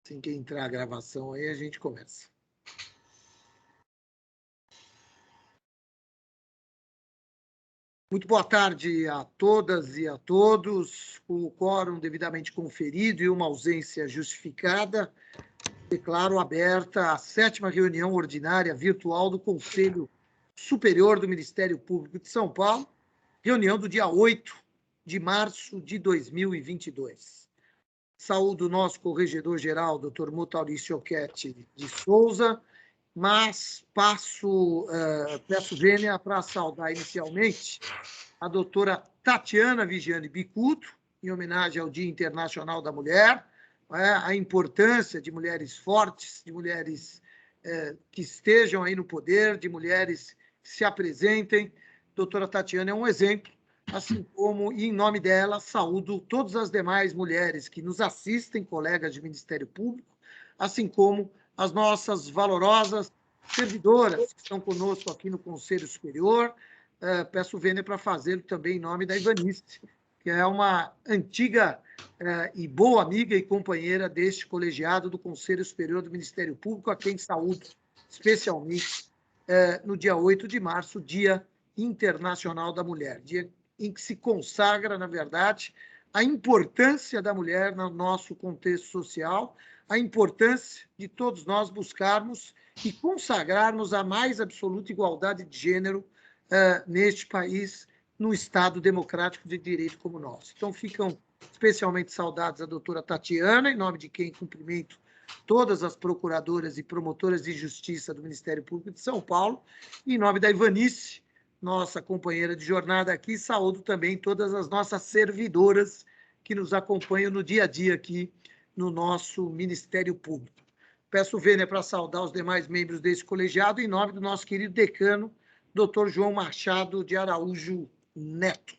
Assim que entrar a gravação aí, a gente começa. Muito boa tarde a todas e a todos. Com o quórum devidamente conferido e uma ausência justificada, declaro aberta a 7ª reunião ordinária virtual do Conselho Superior do Ministério Público de São Paulo, reunião do dia 8 de março de 2022. Saúdo o nosso corregedor-geral, doutor Mutauricio Oquete de Souza, mas peço vênia para saudar inicialmente a doutora Tatiana Vigiane Bicudo, em homenagem ao Dia Internacional da Mulher, a importância de mulheres fortes, de mulheres que estejam aí no poder, de mulheres que se apresentem. Doutora Tatiana é um exemplo, assim como, e em nome dela, saúdo todas as demais mulheres que nos assistem, colegas de Ministério Público, assim como as nossas valorosas servidoras que estão conosco aqui no Conselho Superior. Peço vênia para fazê-lo também em nome da Ivanice, que é uma antiga e boa amiga e companheira deste colegiado do Conselho Superior do Ministério Público, a quem saúdo especialmente no dia 8 de março, Dia Internacional da Mulher, dia em que se consagra, na verdade, a importância da mulher no nosso contexto social, a importância de todos nós buscarmos e consagrarmos a mais absoluta igualdade de gênero neste país, no Estado democrático de direito como o nosso. Então, ficam especialmente saudados a doutora Tatiana, em nome de quem cumprimento todas as procuradoras e promotoras de justiça do Ministério Público de São Paulo, e em nome da Ivanice, nossa companheira de jornada aqui, saúdo também todas as nossas servidoras que nos acompanham no dia a dia aqui no nosso Ministério Público. Peço vênia para saudar os demais membros desse colegiado, em nome do nosso querido decano, Dr. João Machado de Araújo Neto.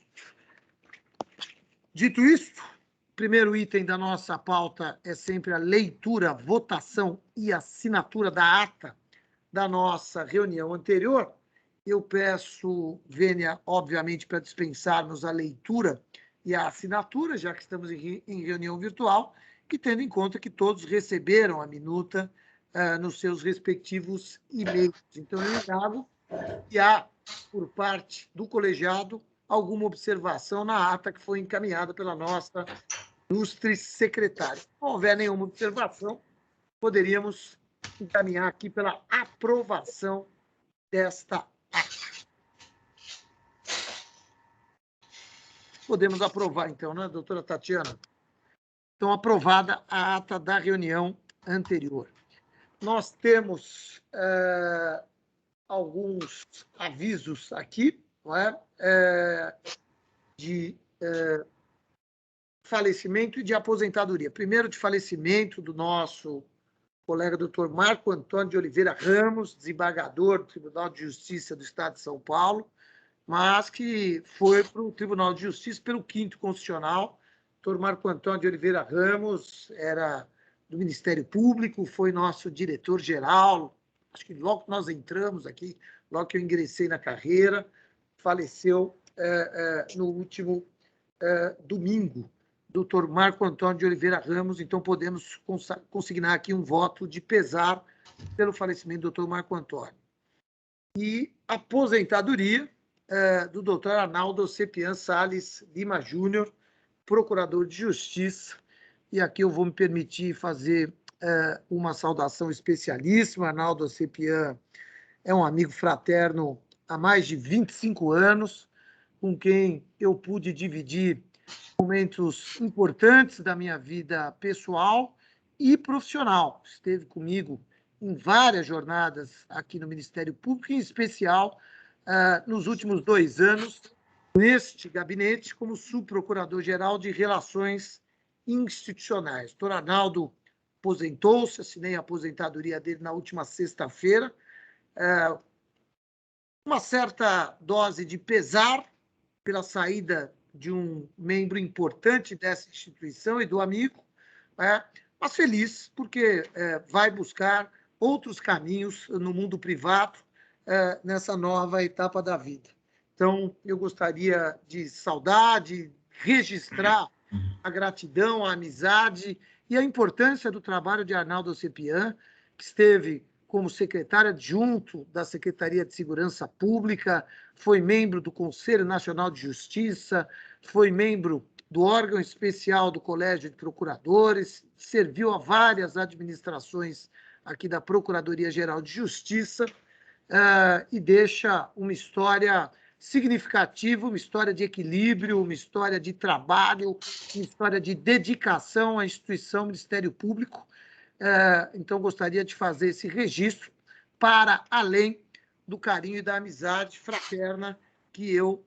Dito isto, o primeiro item da nossa pauta é sempre a leitura, votação e assinatura da ata da nossa reunião anterior. Eu peço vênia, obviamente, para dispensarmos a leitura e a assinatura, já que estamos em reunião virtual, e tendo em conta que todos receberam a minuta nos seus respectivos e-mails. Então, eu indago se há, por parte do colegiado, alguma observação na ata que foi encaminhada pela nossa ilustre secretária. Se não houver nenhuma observação, poderíamos encaminhar aqui pela aprovação desta ata. Podemos aprovar, então, né, doutora Tatiana? Então, aprovada a ata da reunião anterior. Nós temos alguns avisos aqui, não é? De falecimento e de aposentadoria. Primeiro, de falecimento do nosso colega doutor Marco Antônio de Oliveira Ramos, desembargador do Tribunal de Justiça do Estado de São Paulo, mas que foi para o Tribunal de Justiça pelo 5º Constitucional. Doutor Marco Antônio de Oliveira Ramos era do Ministério Público, foi nosso diretor-geral, acho que logo que nós entramos aqui, logo que eu ingressei na carreira, faleceu no último domingo, doutor Marco Antônio de Oliveira Ramos. Então, podemos consignar aqui um voto de pesar pelo falecimento do doutor Marco Antônio. E aposentadoria do doutor Arnaldo Cepian Salles Lima Júnior, procurador de Justiça. E aqui eu vou me permitir fazer uma saudação especialíssima. Arnaldo Cepian é um amigo fraterno há mais de 25 anos, com quem eu pude dividir momentos importantes da minha vida pessoal e profissional. Esteve comigo em várias jornadas aqui no Ministério Público, em especial nos últimos 2 anos, neste gabinete, como subprocurador-geral de Relações Institucionais. Doutor Arnaldo aposentou-se, assinei a aposentadoria dele na última sexta-feira. Uma certa dose de pesar pela saída de um membro importante dessa instituição e do amigo, mas feliz porque vai buscar outros caminhos no mundo privado nessa nova etapa da vida. Então, eu gostaria de saudar, de registrar a gratidão, a amizade e a importância do trabalho de Arnaldo Océpian, que esteve como secretário adjunto da Secretaria de Segurança Pública, foi membro do Conselho Nacional de Justiça, foi membro do órgão especial do Colégio de Procuradores, serviu a várias administrações aqui da Procuradoria-Geral de Justiça, e deixa uma história significativa, uma história de equilíbrio, uma história de trabalho, uma história de dedicação à instituição Ministério Público. Então, gostaria de fazer esse registro para além do carinho e da amizade fraterna que eu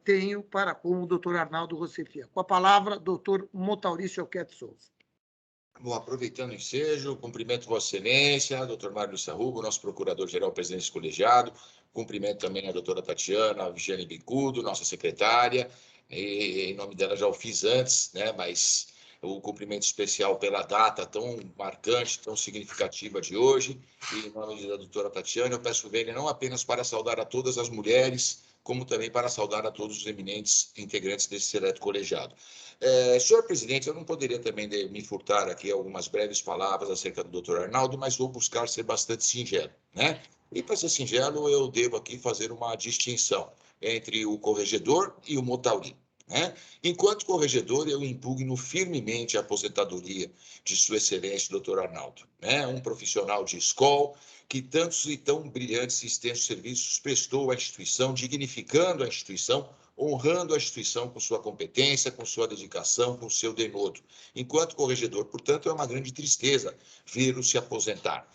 tenho para com o doutor Arnaldo Océpian. Com a palavra, doutor Motaurício Alquete Souza. Bom, aproveitando o ensejo, cumprimento Vossa Excelência, doutor Mário Sarrugo, nosso procurador-geral, presidente desse colegiado, cumprimento também a doutora Tatiana Vigiane Bicudo, nossa secretária, e, em nome dela já o fiz antes, né, mas o cumprimento especial pela data tão marcante, tão significativa de hoje, e em nome da doutora Tatiana, eu peço vênia não apenas para saudar a todas as mulheres, como também para saudar a todos os eminentes integrantes desse seleto colegiado. Senhor presidente, eu não poderia também me furtar aqui algumas breves palavras acerca do doutor Arnaldo, mas vou buscar ser bastante singelo, né? E para ser singelo, eu devo aqui fazer uma distinção entre o corregedor e o Motauri, né? Enquanto corregedor, eu impugno firmemente a aposentadoria de Sua Excelência, doutor Arnaldo, né? Um profissional de escola que tantos e tão brilhantes e extensos serviços prestou à instituição, dignificando a instituição, honrando a instituição com sua competência, com sua dedicação, com seu denodo. Enquanto corregedor, portanto, é uma grande tristeza vê-lo se aposentar.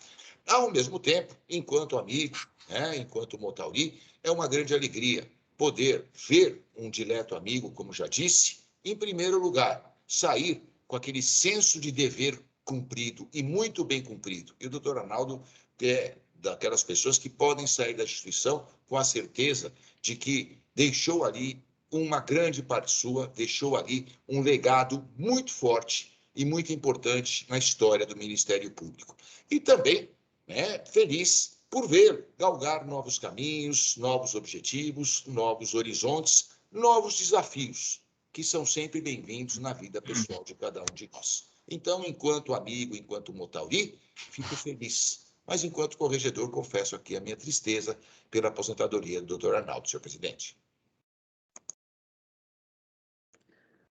Ao mesmo tempo, enquanto amigo, né, enquanto Motauri, é uma grande alegria poder ver um dileto amigo, como já disse, em primeiro lugar, sair com aquele senso de dever cumprido e muito bem cumprido. E o doutor Arnaldo é daquelas pessoas que podem sair da instituição com a certeza de que deixou ali uma grande parte sua, deixou ali um legado muito forte e muito importante na história do Ministério Público. E também, né, feliz por vê-lo galgar novos caminhos, novos objetivos, novos horizontes, novos desafios, que são sempre bem-vindos na vida pessoal de cada um de nós. Então, enquanto amigo, enquanto Motauri, fico feliz. Mas, enquanto corregedor, confesso aqui a minha tristeza pela aposentadoria do doutor Arnaldo, senhor presidente.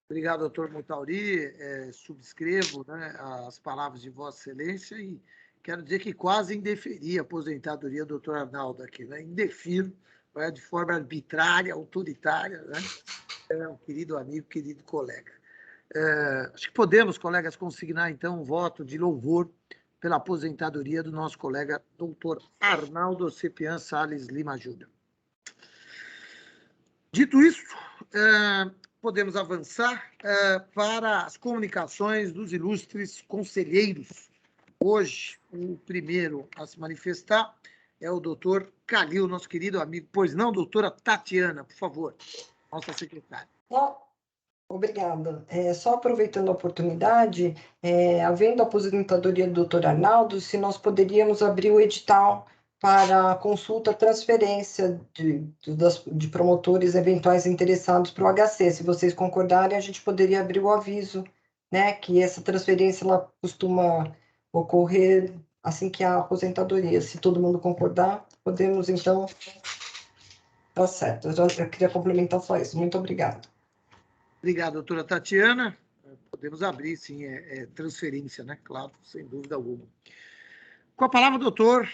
Obrigado, doutor Motauri. Subscrevo, né, as palavras de Vossa Excelência e quero dizer que quase indeferi a aposentadoria do doutor Arnaldo aqui, né? Indefiro, de forma arbitrária, autoritária, né? Um querido amigo, querido colega. Acho que podemos, colegas, consignar, então, um voto de louvor pela aposentadoria do nosso colega doutor Arnaldo Océpian Salles Lima Júnior. Dito isso, podemos avançar para as comunicações dos ilustres conselheiros. Hoje, o primeiro a se manifestar é o doutor Calil, nosso querido amigo. Pois não, doutora Tatiana, por favor, nossa secretária. Obrigada. Só aproveitando a oportunidade, havendo a aposentadoria do doutor Arnaldo, se nós poderíamos abrir o edital para consulta, transferência de promotores eventuais interessados para o HC. Se vocês concordarem, a gente poderia abrir o aviso, né, que essa transferência ela costuma ocorrer assim que há aposentadoria. Se todo mundo concordar, podemos, então... Tá certo. Eu queria complementar só isso. Muito obrigada. Obrigado, doutora Tatiana. Podemos abrir, sim, transferência, né? Claro, sem dúvida alguma. Com a palavra, doutor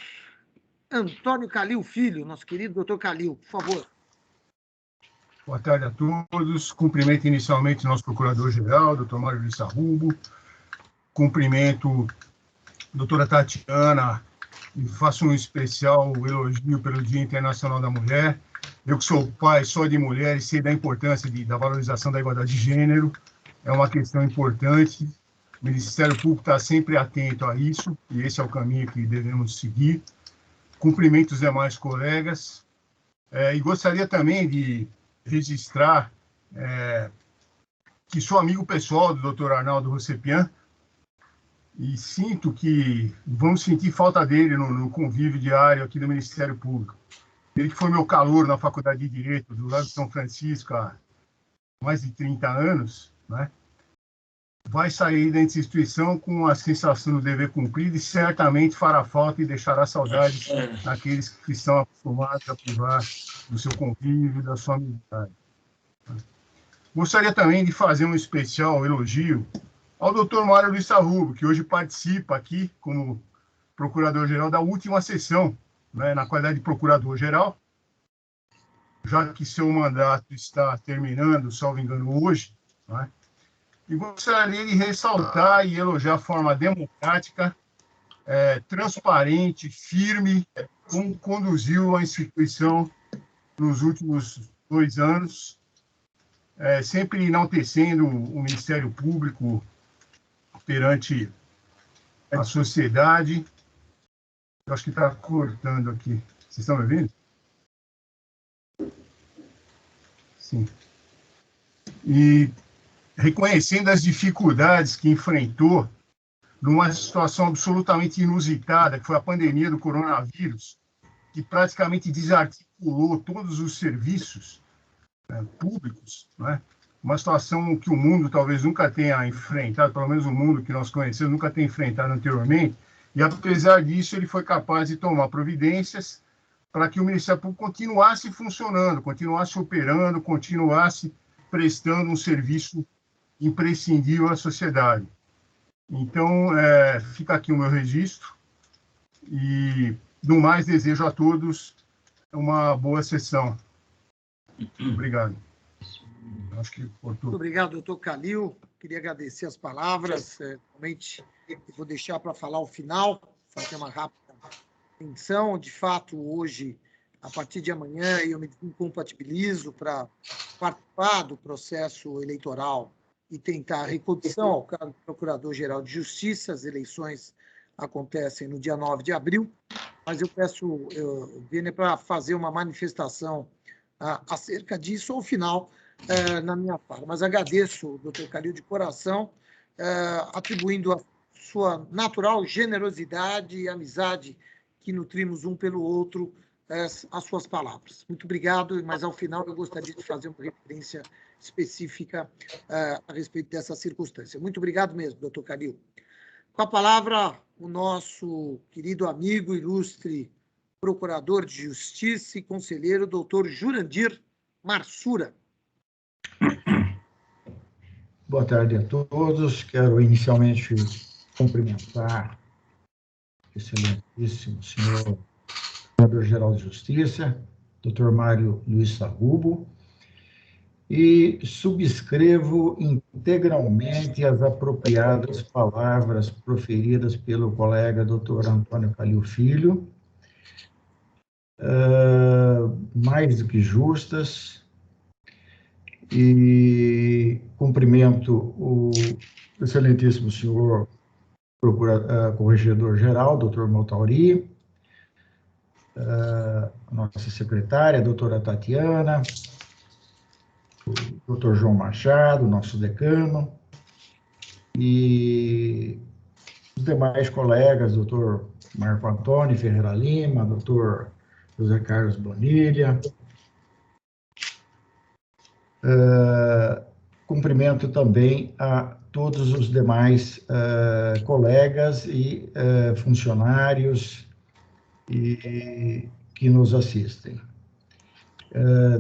Antônio Calil Filho, nosso querido doutor Calil, por favor. Boa tarde a todos. Cumprimento inicialmente nosso procurador-geral, doutor Mário Sarrugo. Cumprimento a doutora Tatiana e faço um especial elogio pelo Dia Internacional da Mulher. Eu que sou pai só de mulheres, sei da importância da valorização da igualdade de gênero. É uma questão importante. O Ministério Público está sempre atento a isso, e esse é o caminho que devemos seguir. Cumprimento os demais colegas. E gostaria também de registrar que sou amigo pessoal do Dr. Arnaldo Océpian, e sinto que vamos sentir falta dele no convívio diário aqui do Ministério Público. Ele que foi meu calouro na Faculdade de Direito do Largo de São Francisco há mais de 30 anos, né? vai sair da instituição com a sensação do dever cumprido e certamente fará falta e deixará saudades naqueles que estão acostumados a privar do seu convívio e da sua amizade. Gostaria também de fazer um especial elogio ao Dr. Mário Luiz Sarrubo, que hoje participa aqui como procurador-geral da última sessão, né, na qualidade de procurador-geral, já que seu mandato está terminando, salvo engano, hoje, né? E gostaria de ressaltar e elogiar a forma democrática, transparente, firme, como conduziu a instituição nos últimos 2 anos, sempre enaltecendo o Ministério Público perante a sociedade. Eu acho que está cortando aqui. Vocês estão me ouvindo? Sim. E reconhecendo as dificuldades que enfrentou numa situação absolutamente inusitada, que foi a pandemia do coronavírus, que praticamente desarticulou todos os serviços públicos, né? Uma situação que o mundo talvez nunca tenha enfrentado, pelo menos o mundo que nós conhecemos nunca tenha enfrentado anteriormente, e apesar disso ele foi capaz de tomar providências para que o Ministério Público continuasse funcionando, continuasse operando, continuasse prestando um serviço imprescindível à sociedade. Então, fica aqui o meu registro e, no mais, desejo a todos uma boa sessão. Obrigado. Acho que Muito obrigado, doutor Calil. Queria agradecer as palavras. Realmente, eu vou deixar para falar o final, fazer uma rápida menção. De fato, hoje, a partir de amanhã, eu me incompatibilizo para participar do processo eleitoral e tentar a recondução ao cargo de Procurador-Geral de Justiça. As eleições acontecem no dia 9 de abril, mas eu peço, Vênia, para fazer uma manifestação acerca disso ao final, na minha fala. Mas agradeço, doutor Calil, de coração, atribuindo a sua natural generosidade e amizade que nutrimos um pelo outro, as suas palavras. Muito obrigado, mas ao final eu gostaria de fazer uma referência específica a respeito dessa circunstância. Muito obrigado mesmo, doutor Calil. Com a palavra, o nosso querido amigo, ilustre procurador de Justiça e conselheiro, doutor Jurandir Marsura. Boa tarde a todos. Quero inicialmente cumprimentar o excelentíssimo senhor Procurador-Geral de Justiça, doutor Mário Luiz Sarrubo, e subscrevo integralmente as apropriadas palavras proferidas pelo colega doutor Antônio Calil Filho, mais do que justas, e cumprimento o excelentíssimo senhor Corregedor-Geral, doutor Maltauri, nossa secretária, doutora Tatiana, o doutor João Machado, nosso decano, e os demais colegas, doutor Marco Antônio Ferreira Lima, doutor José Carlos Bonilha. Cumprimento também a todos os demais colegas e funcionários que nos assistem.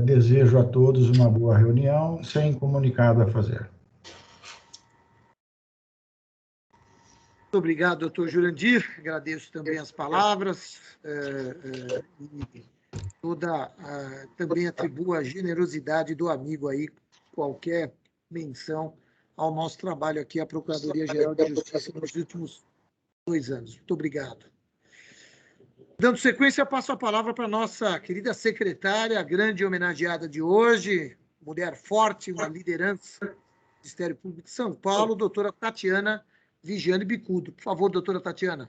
Desejo a todos uma boa reunião, sem comunicado a fazer. Muito obrigado, doutor Jurandir. Agradeço também as palavras e também atribuo a generosidade do amigo aí, qualquer menção ao nosso trabalho aqui, a Procuradoria-Geral de Justiça, nos últimos 2 anos. Muito obrigado. Dando sequência, passo a palavra para a nossa querida secretária, a grande homenageada de hoje, mulher forte, uma liderança do Ministério Público de São Paulo, doutora Tatiana Vigiane Bicudo. Por favor, doutora Tatiana.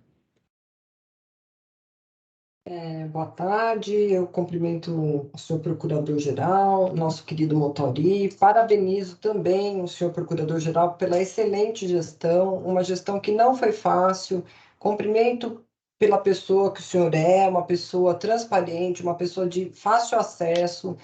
Boa tarde, eu cumprimento o senhor Procurador-Geral, nosso querido Maltauri, parabenizo também o senhor Procurador-Geral pela excelente gestão, uma gestão que não foi fácil, cumprimento pela pessoa que o senhor é, uma pessoa transparente, uma pessoa de fácil acesso,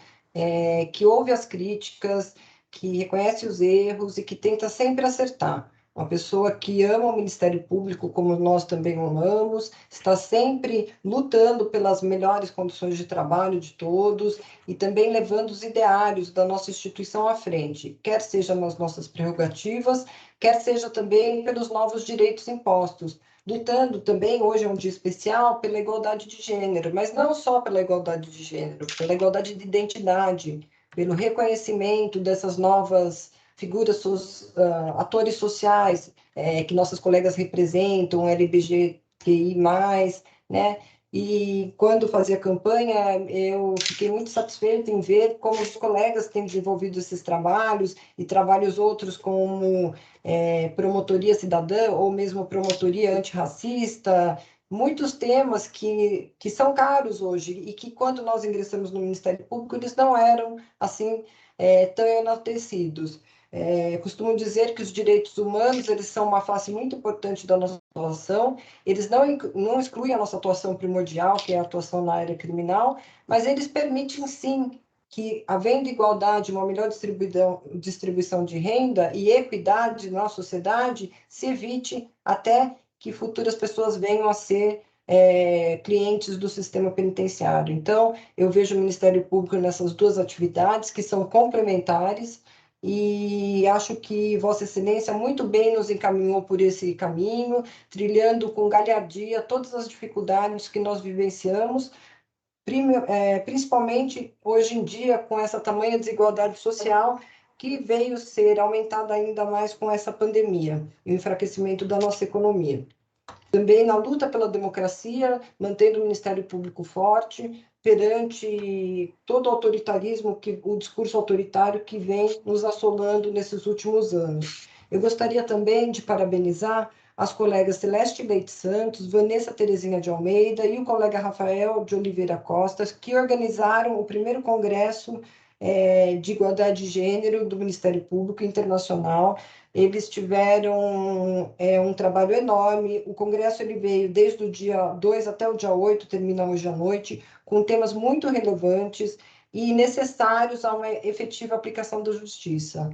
que ouve as críticas, que reconhece os erros e que tenta sempre acertar. uma pessoa que ama o Ministério Público como nós também amamos, está sempre lutando pelas melhores condições de trabalho de todos e também levando os ideários da nossa instituição à frente, quer seja nas nossas prerrogativas, quer seja também pelos novos direitos impostos, lutando também, hoje é um dia especial, pela igualdade de gênero, mas não só pela igualdade de gênero, pela igualdade de identidade, pelo reconhecimento dessas novas figuras, atores sociais que nossas colegas representam, LGBTI+, né? E quando fazia campanha, eu fiquei muito satisfeita em ver como os colegas têm desenvolvido esses trabalhos e trabalhos outros como promotoria cidadã ou mesmo promotoria antirracista, muitos temas que são caros hoje e que quando nós ingressamos no Ministério Público eles não eram assim tão enaltecidos. Costumo dizer que os direitos humanos eles são uma face muito importante da nossa atuação, eles não excluem a nossa atuação primordial, que é a atuação na área criminal, mas eles permitem sim que, havendo igualdade, uma melhor distribuição de renda e equidade na sociedade, se evite até que futuras pessoas venham a ser clientes do sistema penitenciário. Então, eu vejo o Ministério Público nessas duas atividades que são complementares, e acho que Vossa Excelência muito bem nos encaminhou por esse caminho, trilhando com galhardia todas as dificuldades que nós vivenciamos, principalmente hoje em dia, com essa tamanha desigualdade social que veio ser aumentada ainda mais com essa pandemia e o enfraquecimento da nossa economia. Também na luta pela democracia, mantendo o Ministério Público forte perante todo o autoritarismo, o discurso autoritário que vem nos assolando nesses últimos anos. Eu gostaria também de parabenizar as colegas Celeste Leite Santos, Vanessa Terezinha de Almeida e o colega Rafael de Oliveira Costa, que organizaram o primeiro congresso de igualdade de gênero do Ministério Público Internacional. Eles tiveram um trabalho enorme. O congresso ele veio desde o dia 2 até o dia 8, termina hoje à noite, com temas muito relevantes e necessários a uma efetiva aplicação da justiça.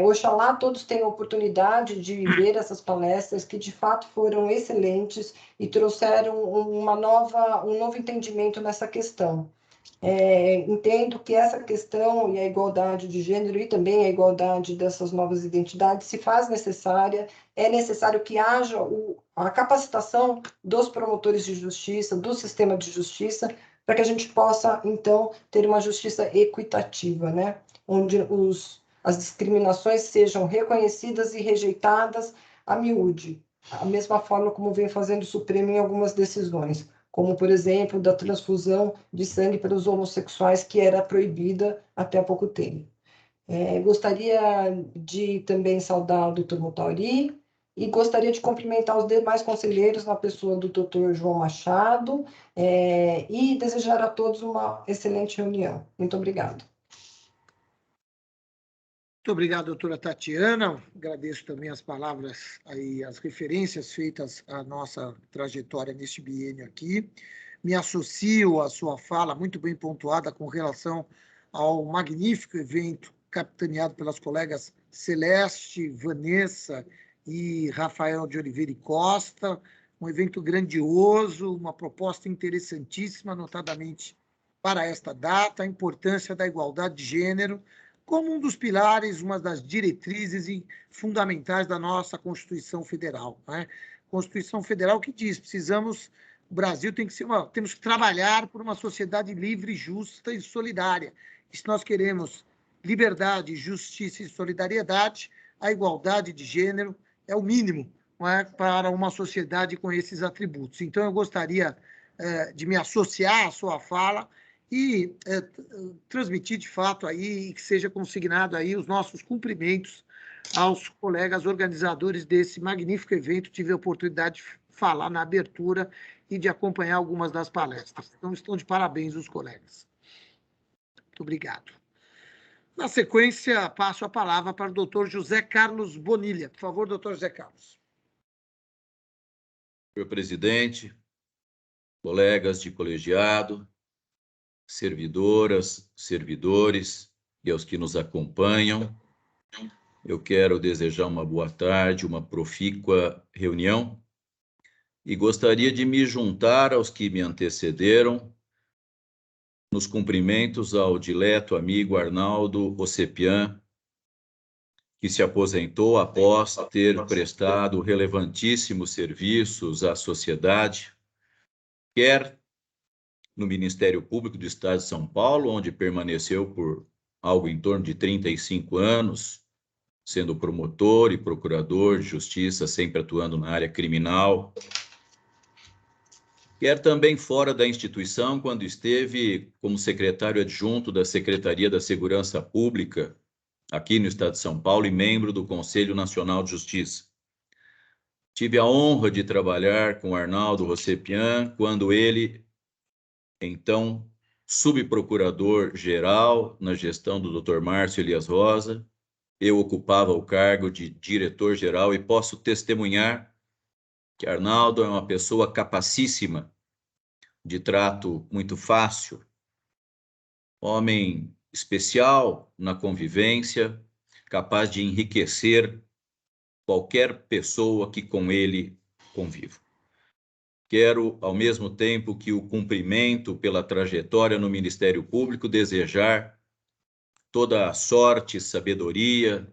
Oxalá todos tenham a oportunidade de ver essas palestras que de fato foram excelentes e trouxeram um novo entendimento nessa questão. Entendo que essa questão e a igualdade de gênero e também a igualdade dessas novas identidades se faz necessária, é necessário que haja a capacitação dos promotores de justiça, do sistema de justiça, para que a gente possa, então, ter uma justiça equitativa, né? Onde as discriminações sejam reconhecidas e rejeitadas a miúde, da mesma forma como vem fazendo o Supremo em algumas decisões, como, por exemplo, da transfusão de sangue pelos homossexuais, que era proibida até há pouco tempo. Gostaria de também saudar o Dr. Motauri e gostaria de cumprimentar os demais conselheiros na pessoa do Dr. João Machado e desejar a todos uma excelente reunião. Muito obrigada. Muito obrigado, doutora Tatiana. Agradeço também as palavras e as referências feitas à nossa trajetória neste biênio aqui. Me associo à sua fala, muito bem pontuada, com relação ao magnífico evento capitaneado pelas colegas Celeste, Vanessa e Rafael de Oliveira e Costa. Um evento grandioso, uma proposta interessantíssima, notadamente para esta data, a importância da igualdade de gênero, como um dos pilares, uma das diretrizes fundamentais da nossa Constituição Federal, né? Constituição Federal que diz, o Brasil temos que trabalhar por uma sociedade livre, justa e solidária. E se nós queremos liberdade, justiça e solidariedade, a igualdade de gênero é o mínimo, não é, para uma sociedade com esses atributos. Então, eu gostaria de me associar à sua fala e transmitir, de fato, aí, que seja consignado aí os nossos cumprimentos aos colegas organizadores desse magnífico evento. Tive a oportunidade de falar na abertura e de acompanhar algumas das palestras. Então, estão de parabéns os colegas. Muito obrigado. Na sequência, passo a palavra para o doutor José Carlos Bonilha. Por favor, doutor José Carlos. Senhor presidente, colegas de colegiado, servidoras, servidores e aos que nos acompanham, eu quero desejar uma boa tarde, uma profícua reunião, e gostaria de me juntar aos que me antecederam nos cumprimentos ao dileto amigo Arnaldo Osepian, que se aposentou após ter prestado relevantíssimos serviços à sociedade, quer no Ministério Público do Estado de São Paulo, onde permaneceu por algo em torno de 35 anos, sendo promotor e procurador de justiça, sempre atuando na área criminal, quer também fora da instituição, quando esteve como secretário adjunto da Secretaria da Segurança Pública, aqui no Estado de São Paulo, e membro do Conselho Nacional de Justiça. Tive a honra de trabalhar com Arnaldo Osepian, quando ele, então, subprocurador-geral na gestão do Dr. Márcio Elias Rosa, eu ocupava o cargo de diretor-geral, e posso testemunhar que Arnaldo é uma pessoa capacíssima, de trato muito fácil, homem especial na convivência, capaz de enriquecer qualquer pessoa que com ele conviva. Quero, ao mesmo tempo que o cumprimento pela trajetória no Ministério Público, desejar toda a sorte, sabedoria,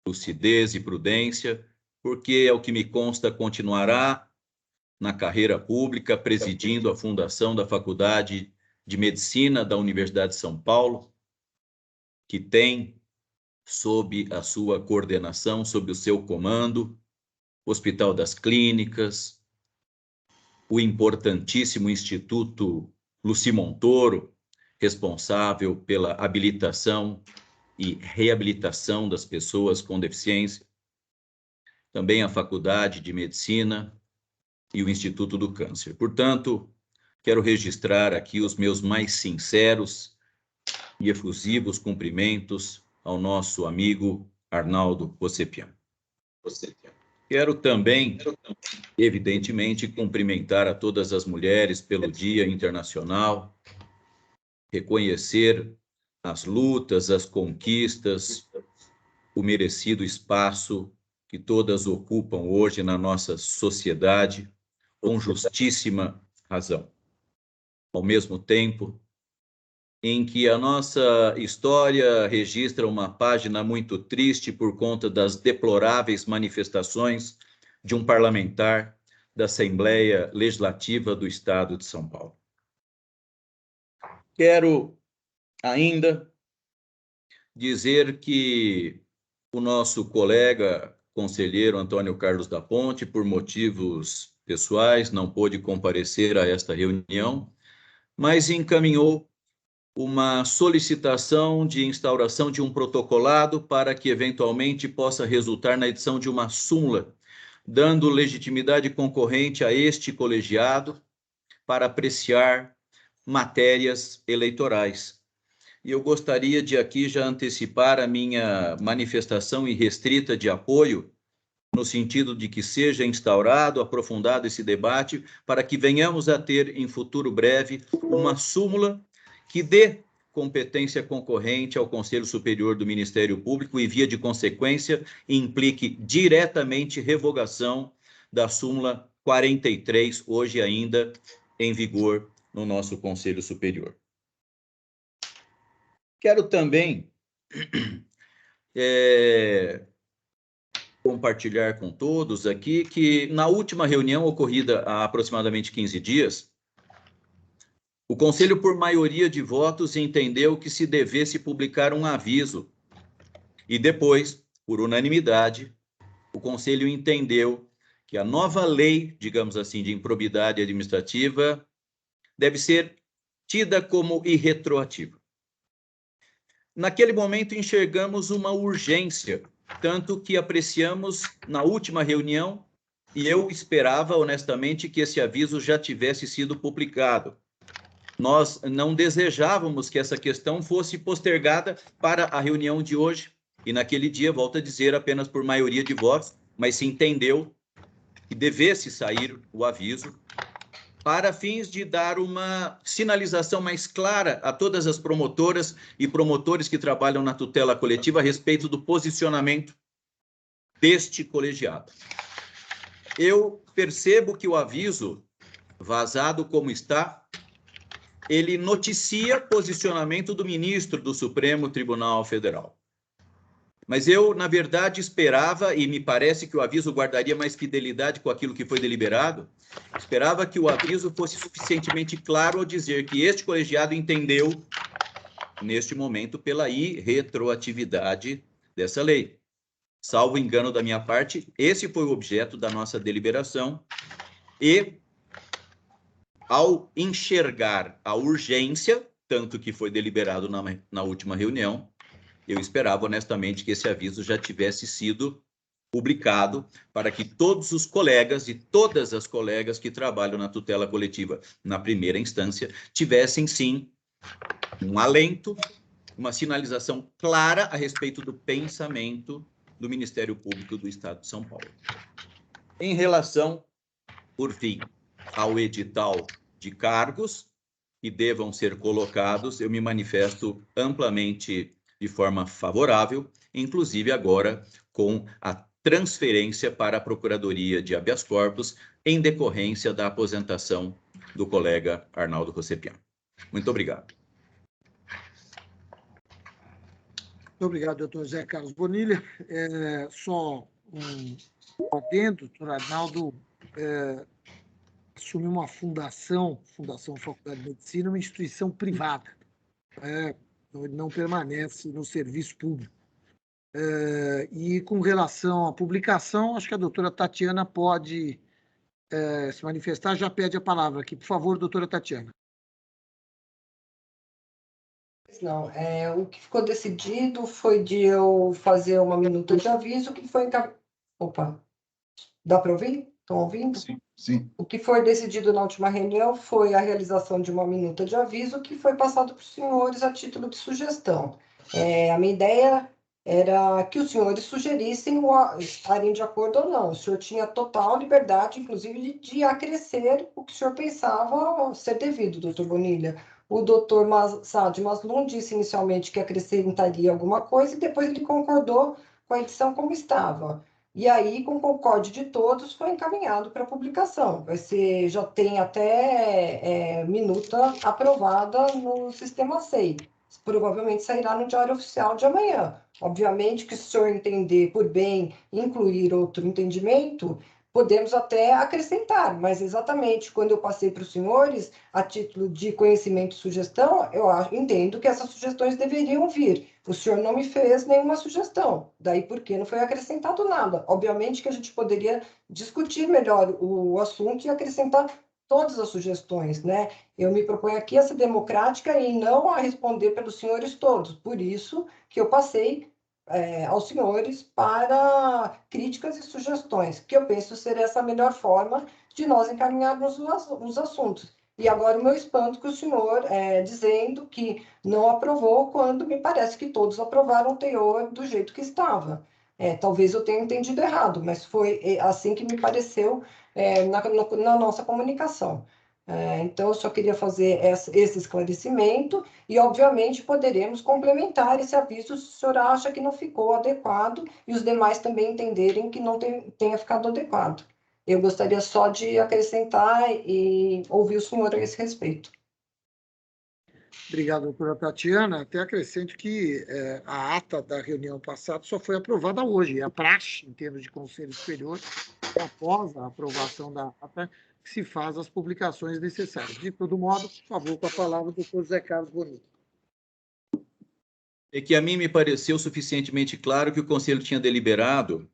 lucidez e prudência, porque, ao que me consta, continuará na carreira pública, presidindo a fundação da Faculdade de Medicina da Universidade de São Paulo, que tem, sob a sua coordenação, sob o seu comando, o Hospital das Clínicas, o importantíssimo Instituto Luci Montoro, responsável pela habilitação e reabilitação das pessoas com deficiência, também a Faculdade de Medicina e o Instituto do Câncer. Portanto, quero registrar aqui os meus mais sinceros e efusivos cumprimentos ao nosso amigo Arnaldo Osepian. Quero também, evidentemente, cumprimentar a todas as mulheres pelo Dia Internacional, reconhecer as lutas, as conquistas, o merecido espaço que todas ocupam hoje na nossa sociedade, com justíssima razão. Ao mesmo tempo em que a nossa história registra uma página muito triste por conta das deploráveis manifestações de um parlamentar da Assembleia Legislativa do Estado de São Paulo. Quero ainda dizer que o nosso colega conselheiro Antônio Carlos da Ponte, por motivos pessoais, não pôde comparecer a esta reunião, mas encaminhou uma solicitação de instauração de um protocolado para que, eventualmente, possa resultar na edição de uma súmula, dando legitimidade concorrente a este colegiado para apreciar matérias eleitorais. E eu gostaria de aqui já antecipar a minha manifestação irrestrita de apoio, no sentido de que seja instaurado, aprofundado esse debate, para que venhamos a ter, em futuro breve, uma súmula que dê competência concorrente ao Conselho Superior do Ministério Público e, via de consequência, implique diretamente revogação da súmula 43, hoje ainda em vigor no nosso Conselho Superior. Quero também compartilhar com todos aqui que, na última reunião ocorrida há aproximadamente 15 dias, o Conselho, por maioria de votos, entendeu que se devesse publicar um aviso. E depois, por unanimidade, o Conselho entendeu que a nova lei, digamos assim, de improbidade administrativa deve ser tida como irretroativa. Naquele momento, enxergamos uma urgência, tanto que apreciamos na última reunião, e eu esperava, honestamente, que esse aviso já tivesse sido publicado. Nós não desejávamos que essa questão fosse postergada para a reunião de hoje, e naquele dia, volto a dizer, apenas por maioria de votos, mas se entendeu que devesse sair o aviso para fins de dar uma sinalização mais clara a todas as promotoras e promotores que trabalham na tutela coletiva a respeito do posicionamento deste colegiado. Eu percebo que o aviso, vazado como está, ele noticia posicionamento do ministro do Supremo Tribunal Federal. Mas eu, na verdade, esperava, e me parece que o aviso guardaria mais fidelidade com aquilo que foi deliberado, esperava que o aviso fosse suficientemente claro ao dizer que este colegiado entendeu, neste momento, pela irretroatividade dessa lei. Salvo engano da minha parte, esse foi o objeto da nossa deliberação e, ao enxergar a urgência, tanto que foi deliberado na última reunião, eu esperava honestamente que esse aviso já tivesse sido publicado para que todos os colegas e todas as colegas que trabalham na tutela coletiva na primeira instância tivessem, sim, um alento, uma sinalização clara a respeito do pensamento do Ministério Público do Estado de São Paulo. Em relação, por fim, ao edital de cargos que devam ser colocados, eu me manifesto amplamente de forma favorável, inclusive agora com a transferência para a Procuradoria de Habeas Corpus em decorrência da aposentação do colega Arnaldo Rossepian. Muito obrigado. Muito obrigado, doutor Zé Carlos Bonilha. Só um adendo, doutor Arnaldo assumiu uma Fundação Faculdade de Medicina, uma instituição privada. Ele não permanece no serviço público. E com relação à publicação, acho que a doutora Tatiana pode se manifestar. Já pede a palavra aqui. Por favor, doutora Tatiana. Não, o que ficou decidido foi de eu fazer uma minuta de aviso que foi Opa, dá para ouvir? Estão ouvindo? Sim, sim. O que foi decidido na última reunião foi a realização de uma minuta de aviso que foi passado para os senhores a título de sugestão. A minha ideia era que os senhores sugerissem estarem de acordo ou não. O senhor tinha total liberdade, inclusive, de acrescer o que o senhor pensava ser devido, doutor Bonilha. O doutor Saad Maslum disse inicialmente que acrescentaria alguma coisa e depois ele concordou com a edição como estava. E aí, com o concorde de todos, foi encaminhado para publicação. Já tem até minuta aprovada no sistema SEI. Provavelmente sairá no Diário Oficial de amanhã. Obviamente que, se o senhor entender por bem incluir outro entendimento, podemos até acrescentar, mas exatamente quando eu passei para os senhores, a título de conhecimento e sugestão, eu entendo que essas sugestões deveriam vir. O senhor não me fez nenhuma sugestão, daí porque não foi acrescentado nada. Obviamente que a gente poderia discutir melhor o assunto e acrescentar todas as sugestões, né? Eu me proponho aqui a ser democrática e não a responder pelos senhores todos. Por isso que eu passei aos senhores para críticas e sugestões, que eu penso ser essa a melhor forma de nós encaminharmos os assuntos. E agora o meu espanto que o senhor dizendo que não aprovou, quando me parece que todos aprovaram o teor do jeito que estava. Talvez eu tenha entendido errado, mas foi assim que me pareceu na nossa comunicação. Então, eu só queria fazer esse esclarecimento e, obviamente, poderemos complementar esse aviso se o senhor acha que não ficou adequado e os demais também entenderem que não tenha ficado adequado. Eu gostaria só de acrescentar e ouvir o senhor a esse respeito. Obrigado, doutora Tatiana. Até acrescento que a ata da reunião passada só foi aprovada hoje. A praxe, em termos de Conselho Superior, após a aprovação da ata, que se faz as publicações necessárias. De todo modo, por favor, com a palavra, o doutor Zé Carlos Bonilha. É que a mim me pareceu suficientemente claro que o Conselho tinha deliberado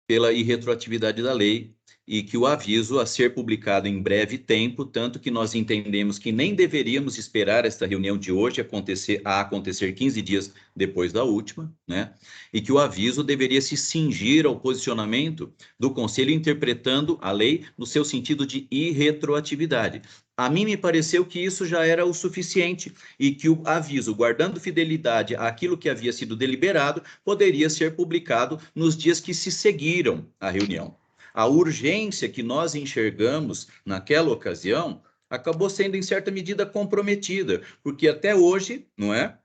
pela irretroatividade da lei e que o aviso a ser publicado em breve tempo, tanto que nós entendemos que nem deveríamos esperar esta reunião de hoje acontecer 15 dias depois da última, né? E que o aviso deveria se cingir ao posicionamento do Conselho interpretando a lei no seu sentido de irretroatividade. A mim me pareceu que isso já era o suficiente e que o aviso, guardando fidelidade àquilo que havia sido deliberado, poderia ser publicado nos dias que se seguiram à reunião. A urgência que nós enxergamos naquela ocasião acabou sendo, em certa medida, comprometida, porque até hoje, não é?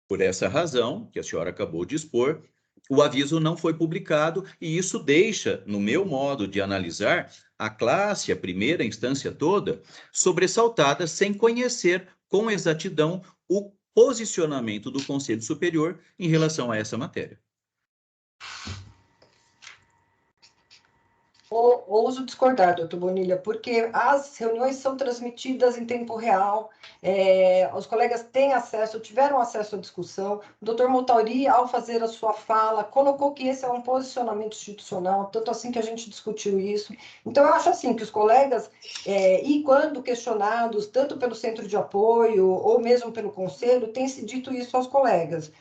Por essa razão que a senhora acabou de expor, o aviso não foi publicado, e isso deixa, no meu modo de analisar, a classe, a primeira instância toda, sobressaltada sem conhecer com exatidão o posicionamento do Conselho Superior em relação a essa matéria. Ouso discordar, doutor Bonilha, porque as reuniões são transmitidas em tempo real, os colegas têm acesso, tiveram acesso à discussão, o doutor Montauri, ao fazer a sua fala, colocou que esse é um posicionamento institucional, tanto assim que a gente discutiu isso. Então, eu acho assim que os colegas, e quando questionados, tanto pelo centro de apoio ou mesmo pelo conselho, tem se dito isso aos colegas.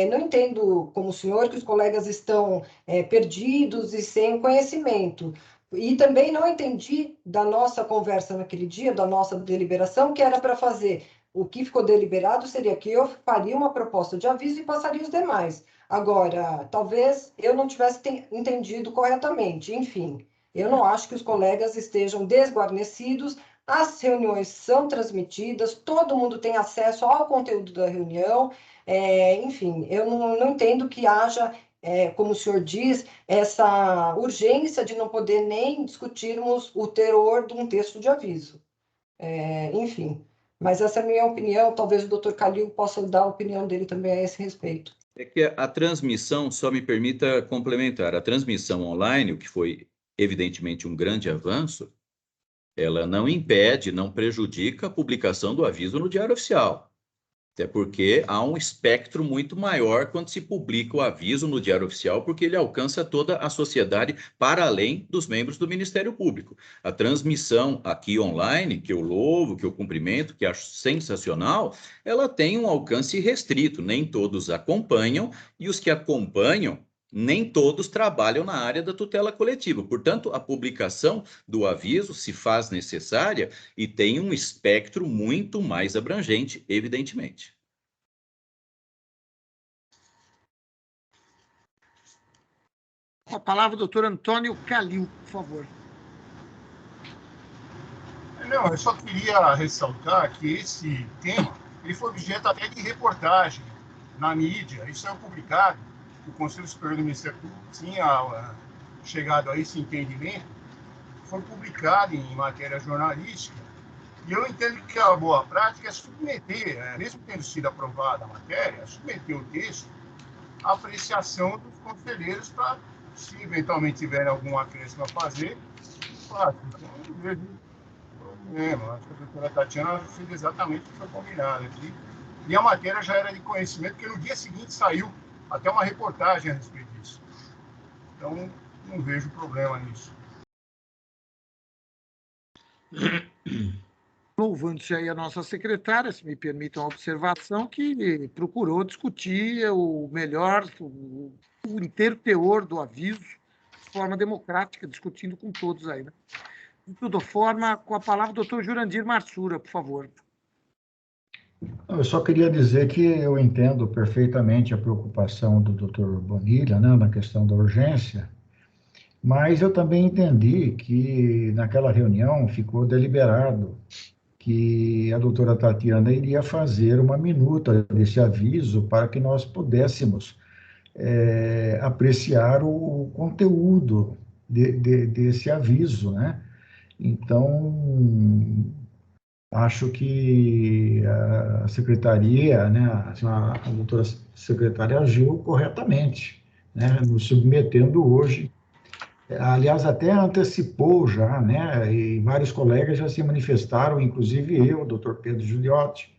Não entendo, como o senhor, que os colegas estão perdidos e sem conhecimento. E também não entendi da nossa conversa naquele dia, da nossa deliberação, que era para fazer. O que ficou deliberado seria que eu faria uma proposta de aviso e passaria os demais. Agora, talvez eu não tivesse entendido corretamente. Enfim, eu não acho que os colegas estejam desguarnecidos. As reuniões são transmitidas, todo mundo tem acesso ao conteúdo da reunião. Enfim, eu não entendo que haja, como o senhor diz, essa urgência de não poder nem discutirmos o teor de um texto de aviso. Enfim, mas essa é a minha opinião, talvez o doutor Calil possa dar a opinião dele também a esse respeito. É que a transmissão, só me permita complementar, a transmissão online, o que foi evidentemente um grande avanço, ela não impede, não prejudica a publicação do aviso no Diário Oficial. Até porque há um espectro muito maior quando se publica o aviso no Diário Oficial, porque ele alcança toda a sociedade para além dos membros do Ministério Público. A transmissão aqui online, que eu louvo, que eu cumprimento, que acho sensacional, ela tem um alcance restrito, nem todos acompanham, e os que acompanham, nem todos trabalham na área da tutela coletiva. Portanto, a publicação do aviso se faz necessária e tem um espectro muito mais abrangente, evidentemente. A palavra, doutor Antônio Calil, por favor. Não, eu só queria ressaltar que esse tema ele foi objeto até de reportagem na mídia, isso é publicado. O Conselho Superior do Ministério Público tinha chegado a esse entendimento, foi publicado em matéria jornalística, e eu entendo que a boa prática é submeter, mesmo tendo sido aprovada a matéria, submeter o texto à apreciação dos conselheiros para, se eventualmente tiverem algum acréscimo a fazer, façam. Então, eu não vejo problema. Acho que a doutora Tatiana fez exatamente o que foi combinado aqui. E a matéria já era de conhecimento, porque no dia seguinte saiu até uma reportagem a respeito disso. Então, não vejo problema nisso. Louvando-se aí a nossa secretária, se me permitam a observação, que procurou discutir o melhor, o inteiro teor do aviso, de forma democrática, discutindo com todos aí. Né? De toda forma, com a palavra, o doutor Jurandir Marsura, por favor. Eu só queria dizer que eu entendo perfeitamente a preocupação do doutor Bonilha, né, na questão da urgência, mas eu também entendi que naquela reunião ficou deliberado que a doutora Tatiana iria fazer uma minuta desse aviso para que nós pudéssemos apreciar o conteúdo desse aviso, né? Então, acho que a secretaria, né, a doutora secretária agiu corretamente, né, nos submetendo hoje. Aliás, até antecipou já, né, e vários colegas já se manifestaram, inclusive eu, o doutor Pedro Giuliotti,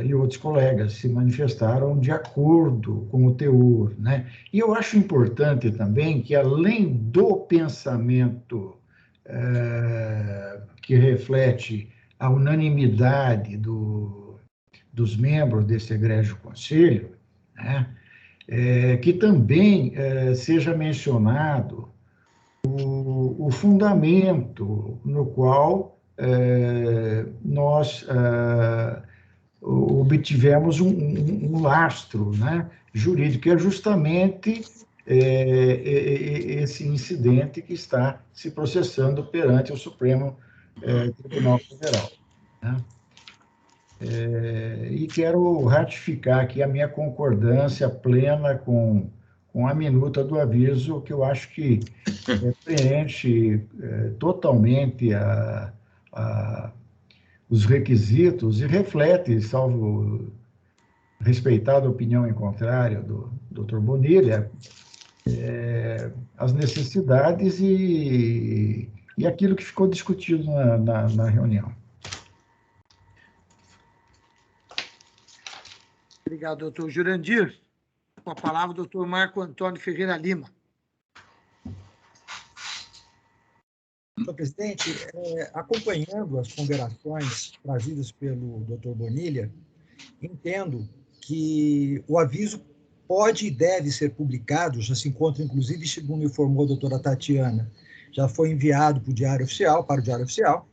e outros colegas se manifestaram de acordo com o teor, né. E eu acho importante também que, além do pensamento que reflete a unanimidade dos membros desse egrégio conselho, né, que também seja mencionado o fundamento no qual nós obtivemos um lastro, né, jurídico, que é justamente esse incidente que está se processando perante o Supremo Tribunal Federal. Né? E quero ratificar aqui a minha concordância plena com a minuta do aviso, que eu acho que preenche totalmente os requisitos e reflete, salvo respeitada a opinião em contrário do Dr. Bonilha, as necessidades e aquilo que ficou discutido na reunião. Obrigado, doutor Jurandir. Com a palavra, o doutor Marco Antônio Ferreira Lima. Senhor presidente, acompanhando as ponderações trazidas pelo doutor Bonilha, entendo que o aviso pode e deve ser publicado, já se encontra, inclusive, segundo informou a doutora Tatiana, já foi enviado para o Diário Oficial,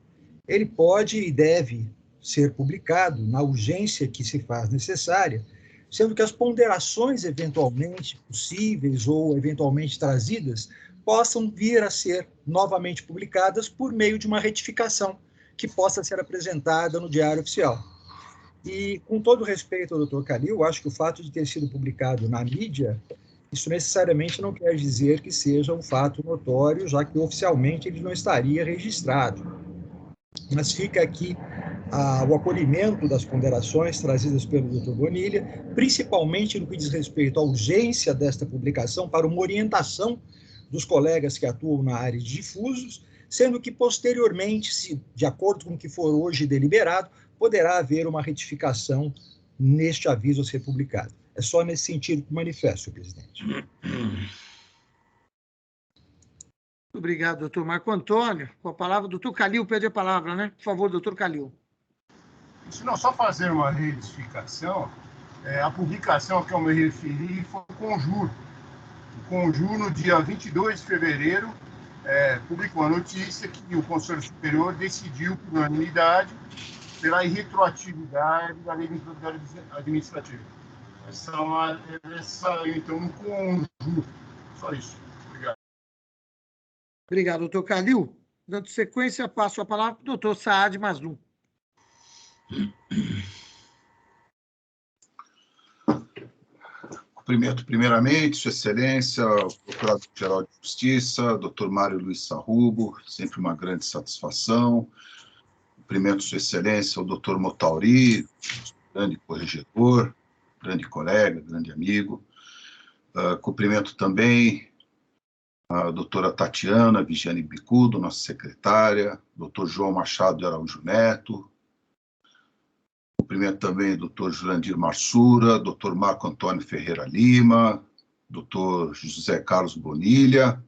ele pode e deve ser publicado na urgência que se faz necessária, sendo que as ponderações eventualmente possíveis ou eventualmente trazidas possam vir a ser novamente publicadas por meio de uma retificação que possa ser apresentada no Diário Oficial. E, com todo respeito ao doutor Calil, acho que o fato de ter sido publicado na mídia, isso necessariamente não quer dizer que seja um fato notório, já que oficialmente ele não estaria registrado. Mas fica aqui o acolhimento das ponderações trazidas pelo Dr. Bonilha, principalmente no que diz respeito à urgência desta publicação para uma orientação dos colegas que atuam na área de difusos, sendo que, posteriormente, se de acordo com o que for hoje deliberado, poderá haver uma retificação neste aviso a ser publicado. É só nesse sentido que manifesto, senhor presidente. Obrigado, doutor Marco Antônio. Com a palavra, doutor Calil pede a palavra, né? Por favor, doutor Calil. Se não, só fazer uma retificação, a publicação que eu me referi foi o Conjur. O Conjur, no dia 22 de fevereiro, publicou a notícia que o Conselho Superior decidiu, por unanimidade, pela irretroatividade da lei de improbidade administrativa. Então, no Conjur. Só isso. Obrigado. Obrigado, doutor Calil. Dando sequência, passo a palavra para o doutor Saad Mazlum. Cumprimento primeiramente, Sua Excelência, o Procurador-Geral de Justiça, Dr. Mário Luiz Sarrubo, sempre uma grande satisfação. Cumprimento Sua Excelência, o Dr. Motauri, grande corregedor, grande colega, grande amigo. Cumprimento também a doutora Tatiana Vigiane Bicudo, nossa secretária, Dr. João Machado de Araújo Neto. Cumprimento também o Dr. Jurandir Marsura, Dr. Marco Antônio Ferreira Lima, Dr. José Carlos Bonilha.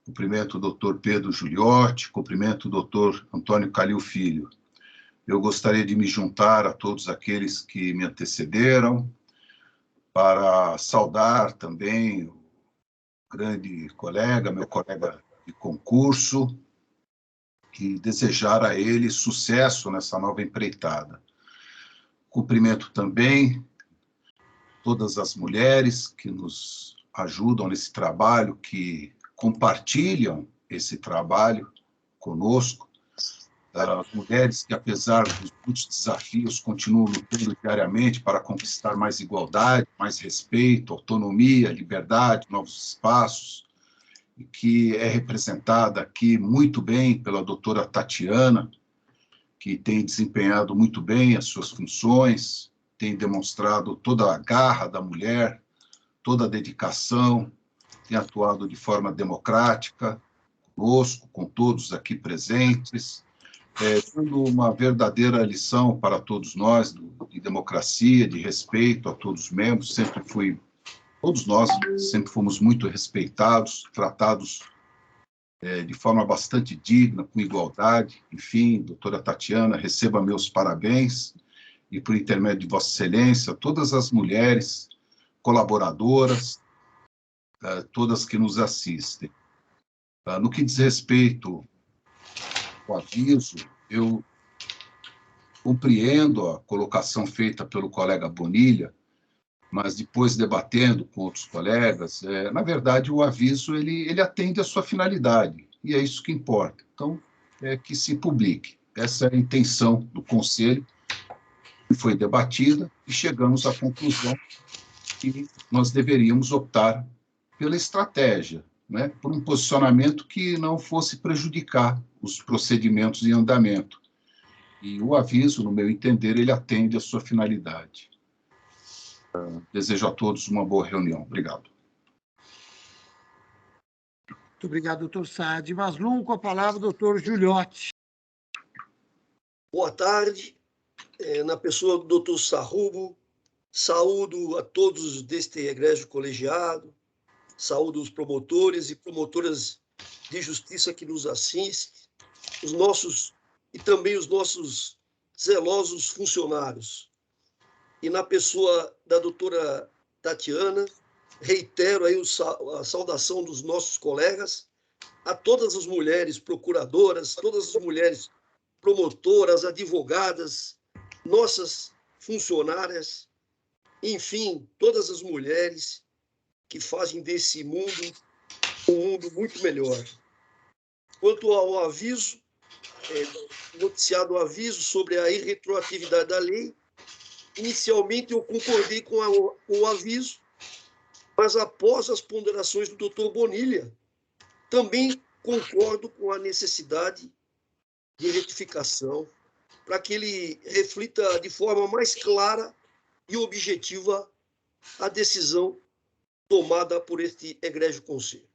Cumprimento o Dr. Pedro Giuliotti, cumprimento o Dr. Antônio Calil Filho. Eu gostaria de me juntar a todos aqueles que me antecederam para saudar também o grande colega, meu colega de concurso, e desejar a ele sucesso nessa nova empreitada. Cumprimento também todas as mulheres que nos ajudam nesse trabalho, que compartilham esse trabalho conosco, as mulheres que, apesar dos muitos desafios, continuam lutando diariamente para conquistar mais igualdade, mais respeito, autonomia, liberdade, novos espaços, e que é representada aqui muito bem pela doutora Tatiana, que tem desempenhado muito bem as suas funções, tem demonstrado toda a garra da mulher, toda a dedicação, tem atuado de forma democrática conosco, com todos aqui presentes, dando uma verdadeira lição para todos nós de democracia, de respeito a todos os membros. Todos nós sempre fomos muito respeitados, tratados de forma bastante digna, com igualdade. Enfim, doutora Tatiana, receba meus parabéns, e por intermédio de Vossa Excelência, todas as mulheres colaboradoras, todas que nos assistem. No que diz respeito ao aviso, eu compreendo a colocação feita pelo colega Bonilha, mas depois debatendo com outros colegas, na verdade, o aviso ele atende à sua finalidade, e é isso que importa. Então, é que se publique. Essa é a intenção do Conselho, foi debatida e chegamos à conclusão que nós deveríamos optar pela estratégia, né, por um posicionamento que não fosse prejudicar os procedimentos em andamento. E o aviso, no meu entender, ele atende à sua finalidade. Desejo a todos uma boa reunião. Obrigado. Muito obrigado, doutor Saad Maslum. Com a palavra, doutor Giuliotti. Boa tarde. Na pessoa do doutor Sarrubo, saúdo a todos deste egrégio colegiado, saúdo os promotores e promotoras de justiça que nos assistem, os nossos e também os nossos zelosos funcionários. E na pessoa da doutora Tatiana, reitero aí a saudação dos nossos colegas, a todas as mulheres procuradoras, todas as mulheres promotoras, advogadas, nossas funcionárias, enfim, todas as mulheres que fazem desse mundo um mundo muito melhor. Quanto ao aviso, noticiado o aviso sobre a irretroatividade da lei, inicialmente eu concordei com o aviso, mas após as ponderações do doutor Bonilha, também concordo com a necessidade de retificação para que ele reflita de forma mais clara e objetiva a decisão tomada por este egrégio conselho.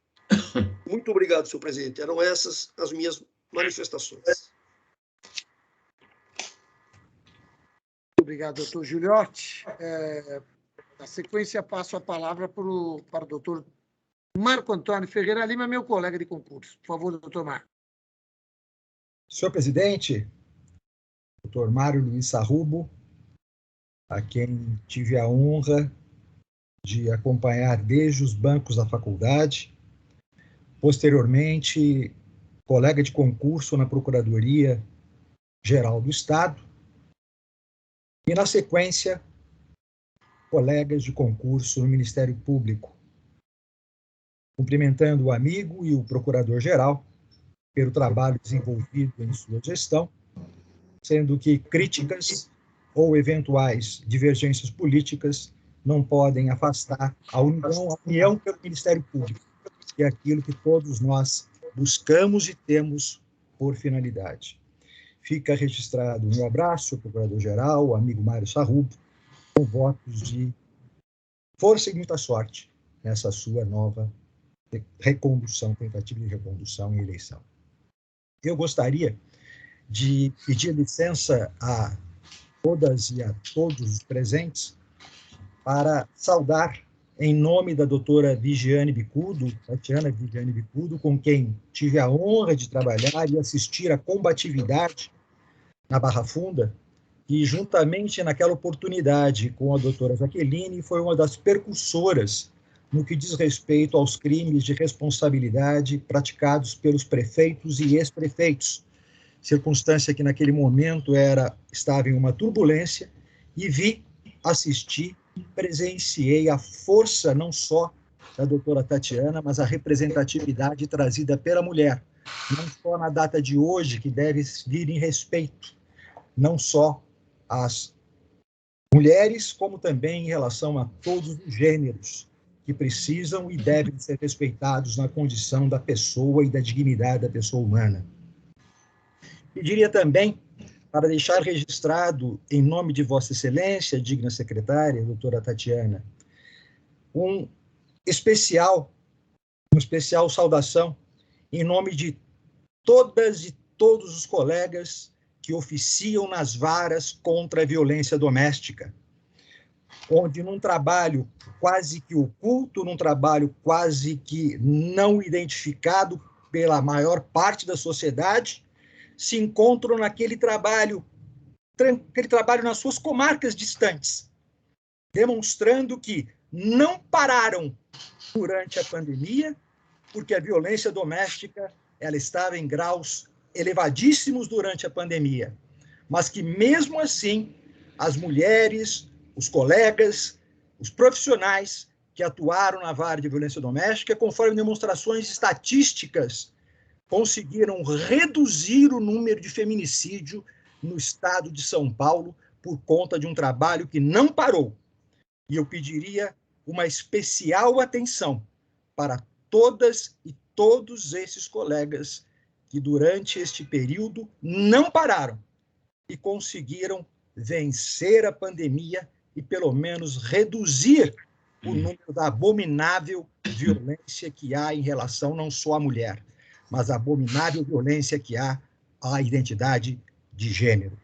Muito obrigado, senhor presidente. Eram essas as minhas manifestações. Muito obrigado, doutor Giuliotti. Na sequência, passo a palavra para o doutor Marco Antônio Ferreira Lima, meu colega de concurso. Por favor, doutor Marco. Senhor presidente, doutor Mário Luiz Sarrubo, a quem tive a honra de acompanhar desde os bancos da faculdade, posteriormente, colega de concurso na Procuradoria-Geral do Estado, e, na sequência, colegas de concurso no Ministério Público. Cumprimentando o amigo e o procurador-geral pelo trabalho desenvolvido em sua gestão, sendo que críticas ou eventuais divergências políticas não podem afastar a união pelo Ministério Público, que é aquilo que todos nós buscamos e temos por finalidade. Fica registrado o meu abraço, procurador-geral, o amigo Mário Sarrubo, com votos de força e muita sorte nessa sua nova recondução, tentativa de recondução e eleição. Eu gostaria de pedir licença a todas e a todos os presentes para saudar, em nome da doutora Vigiane Bicudo, Tatiana Vigiane Bicudo, com quem tive a honra de trabalhar e assistir à combatividade na Barra Funda, e juntamente naquela oportunidade com a doutora Jaqueline, foi uma das percursoras no que diz respeito aos crimes de responsabilidade praticados pelos prefeitos e ex-prefeitos, circunstância que naquele momento estava em uma turbulência, e assisti, presenciei a força não só da doutora Tatiana, mas a representatividade trazida pela mulher, não só na data de hoje, que deve vir em respeito, não só às mulheres, como também em relação a todos os gêneros, que precisam e devem ser respeitados na condição da pessoa e da dignidade da pessoa humana. Pediria também, para deixar registrado, em nome de Vossa Excelência, digna secretária, doutora Tatiana, uma especial saudação em nome de todas e todos os colegas que oficiam nas varas contra a violência doméstica, onde num trabalho quase que oculto, num trabalho quase que não identificado pela maior parte da sociedade, se encontram naquele trabalho nas suas comarcas distantes, demonstrando que não pararam durante a pandemia, porque a violência doméstica ela estava em graus elevadíssimos durante a pandemia, mas que mesmo assim as mulheres, os colegas, os profissionais que atuaram na vara de violência doméstica, conforme demonstrações estatísticas, conseguiram reduzir o número de feminicídio no estado de São Paulo por conta de um trabalho que não parou. E eu pediria uma especial atenção para todas e todos esses colegas que, durante este período, não pararam e conseguiram vencer a pandemia e, pelo menos, reduzir o número da abominável violência que há em relação não só à mulher, mas a abominável violência que há à identidade de gênero.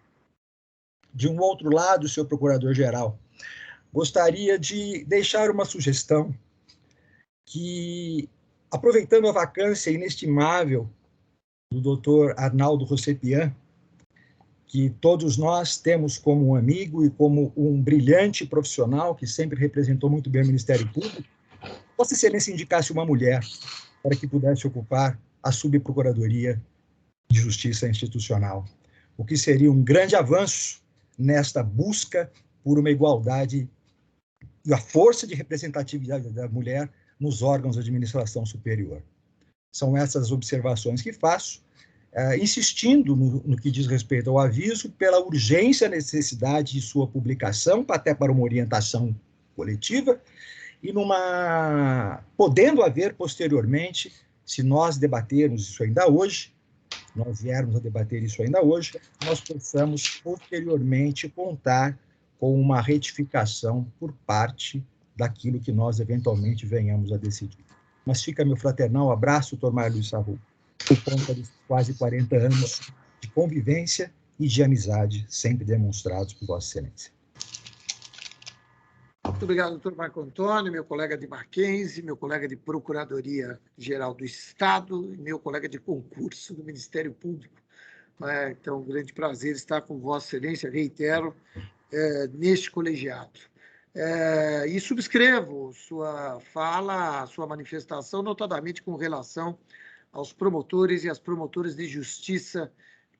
De um outro lado, senhor Procurador-Geral, gostaria de deixar uma sugestão que, aproveitando a vacância inestimável do doutor Arnaldo Rossepian, que todos nós temos como um amigo e como um brilhante profissional que sempre representou muito bem o Ministério Público, Vossa Excelência indicasse uma mulher para que pudesse ocupar a Subprocuradoria de Justiça Institucional, o que seria um grande avanço nesta busca por uma igualdade e a força de representatividade da mulher nos órgãos de administração superior. São essas observações que faço, insistindo no que diz respeito ao aviso, pela urgência e necessidade de sua publicação, até para uma orientação coletiva, e podendo haver posteriormente, se nós debatermos isso ainda hoje, nós viermos a debater isso ainda hoje, nós possamos posteriormente contar com uma retificação por parte daquilo que nós eventualmente venhamos a decidir. Mas fica meu fraternal abraço, doutor Mário Luiz Sarrubo, por conta de quase 40 anos de convivência e de amizade sempre demonstrados por Vossa Excelência. Muito obrigado, doutor Marco Antônio, meu colega de Mackenzie, meu colega de Procuradoria-Geral do Estado e meu colega de concurso do Ministério Público. Então, um grande prazer estar com Vossa Excelência, reitero, neste colegiado. E subscrevo sua fala, sua manifestação, notadamente com relação aos promotores e às promotoras de justiça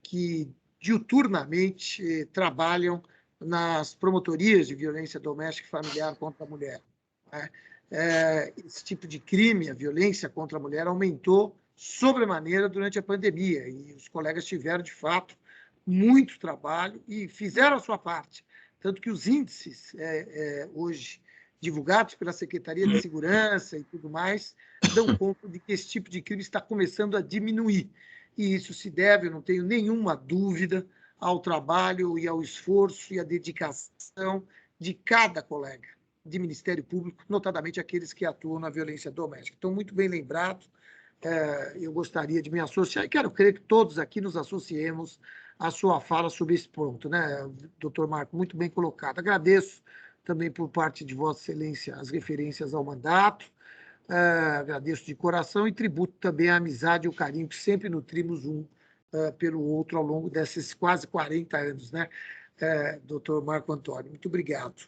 que diuturnamente trabalham nas promotorias de violência doméstica e familiar contra a mulher. Esse tipo de crime, a violência contra a mulher, aumentou sobremaneira durante a pandemia e os colegas tiveram, de fato, muito trabalho e fizeram a sua parte. Tanto que os índices hoje divulgados pela Secretaria de Segurança e tudo mais dão conta de que esse tipo de crime está começando a diminuir. E isso se deve, eu não tenho nenhuma dúvida, ao trabalho e ao esforço e à dedicação de cada colega de Ministério Público, notadamente aqueles que atuam na violência doméstica. Então, muito bem lembrado, eu gostaria de me associar, e quero crer que todos aqui nos associemos à sua fala sobre esse ponto, né, doutor Marco, muito bem colocado. Agradeço também por parte de Vossa Excelência as referências ao mandato, agradeço de coração e tributo também a amizade e o carinho que sempre nutrimos pelo outro ao longo desses quase 40 anos, né, doutor Marco Antônio? Muito obrigado.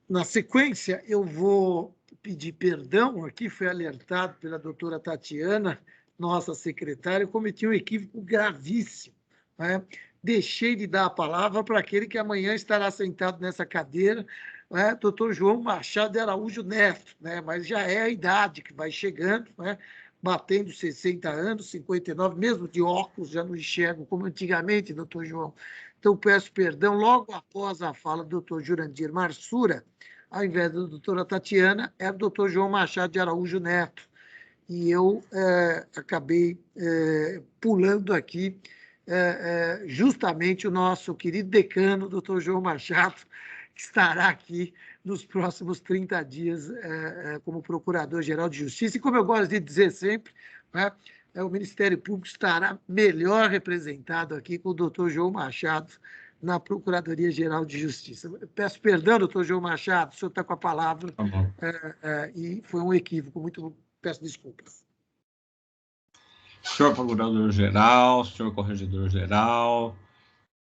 Na sequência, eu vou pedir perdão, aqui foi alertado pela doutora Tatiana, nossa secretária, eu cometi um equívoco gravíssimo, né? Deixei de dar a palavra para aquele que amanhã estará sentado nessa cadeira, né? Doutor João Machado de Araújo Neto, né? Mas já é a idade que vai chegando, né? Batendo 60 anos, 59, mesmo de óculos, já não enxergo como antigamente, doutor João. Então, peço perdão, logo após a fala do doutor Jurandir Marsura, ao invés da doutora Tatiana, era o doutor João Machado de Araújo Neto. E eu acabei pulando aqui justamente o nosso querido decano, doutor João Machado, que estará aqui nos próximos 30 dias como Procurador-Geral de Justiça. E como eu gosto de dizer sempre, né, o Ministério Público estará melhor representado aqui com o doutor João Machado na Procuradoria-Geral de Justiça. Peço perdão, doutor João Machado, o senhor está com a palavra, e foi um equívoco, peço desculpas. Senhor Procurador-Geral, senhor Corregedor-Geral,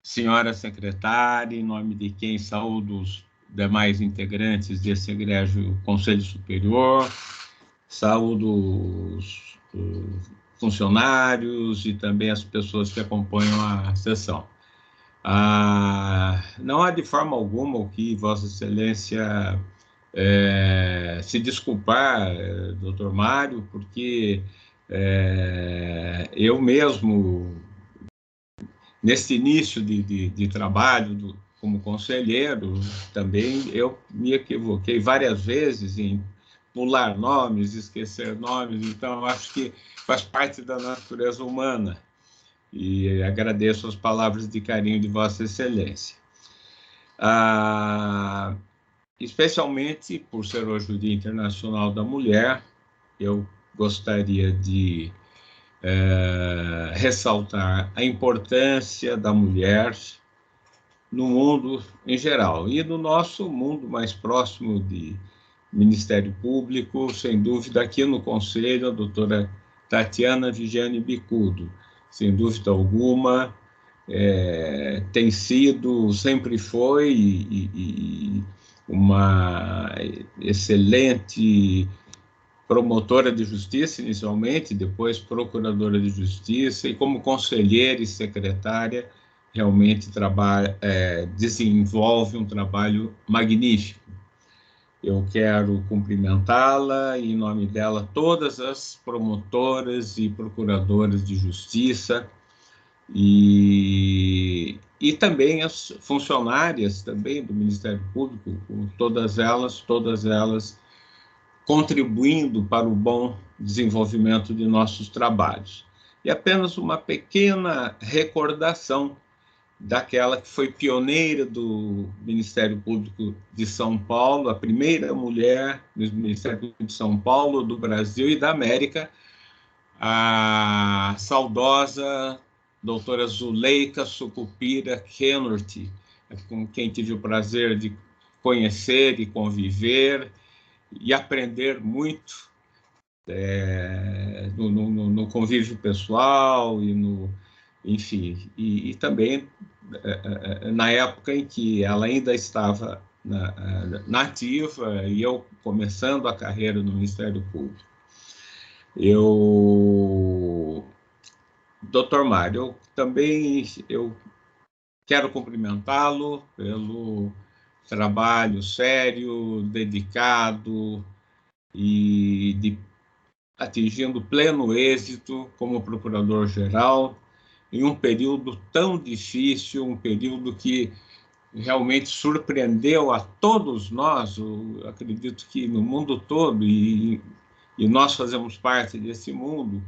senhora secretária, em nome de quem saúdo os demais integrantes desse egrégio Conselho Superior, saúdo os funcionários e também as pessoas que acompanham a sessão. Não há de forma alguma o que Vossa Excelência se desculpar, doutor Mário, porque eu mesmo nesse início de trabalho como conselheiro, também eu me equivoquei várias vezes em pular nomes, esquecer nomes, então acho que faz parte da natureza humana. E agradeço as palavras de carinho de Vossa Excelência. Especialmente por ser hoje o Dia Internacional da Mulher, eu gostaria de ressaltar a importância da mulher no mundo em geral e no nosso mundo mais próximo de Ministério Público, sem dúvida, aqui no Conselho, a doutora Tatiana Vigiane Bicudo, sem dúvida alguma, tem sido, sempre foi uma excelente promotora de justiça, inicialmente, depois procuradora de justiça, e como conselheira e secretária, realmente desenvolve um trabalho magnífico. Eu quero cumprimentá-la, e, em nome dela, todas as promotoras e procuradoras de justiça, e também as funcionárias também do Ministério Público, todas elas contribuindo para o bom desenvolvimento de nossos trabalhos. E apenas uma pequena recordação daquela que foi pioneira do Ministério Público de São Paulo, a primeira mulher do Ministério Público de São Paulo, do Brasil e da América, a saudosa doutora Zuleika Sucupira Kenworthy, com quem tive o prazer de conhecer e conviver e aprender muito no convívio pessoal enfim, e também na época em que ela ainda estava na ativa e eu começando a carreira no Ministério Público. Dr. Mário, eu quero cumprimentá-lo pelo trabalho sério, dedicado e atingindo pleno êxito como procurador-geral em um período tão difícil, um período que realmente surpreendeu a todos nós, eu acredito que no mundo todo, e nós fazemos parte desse mundo,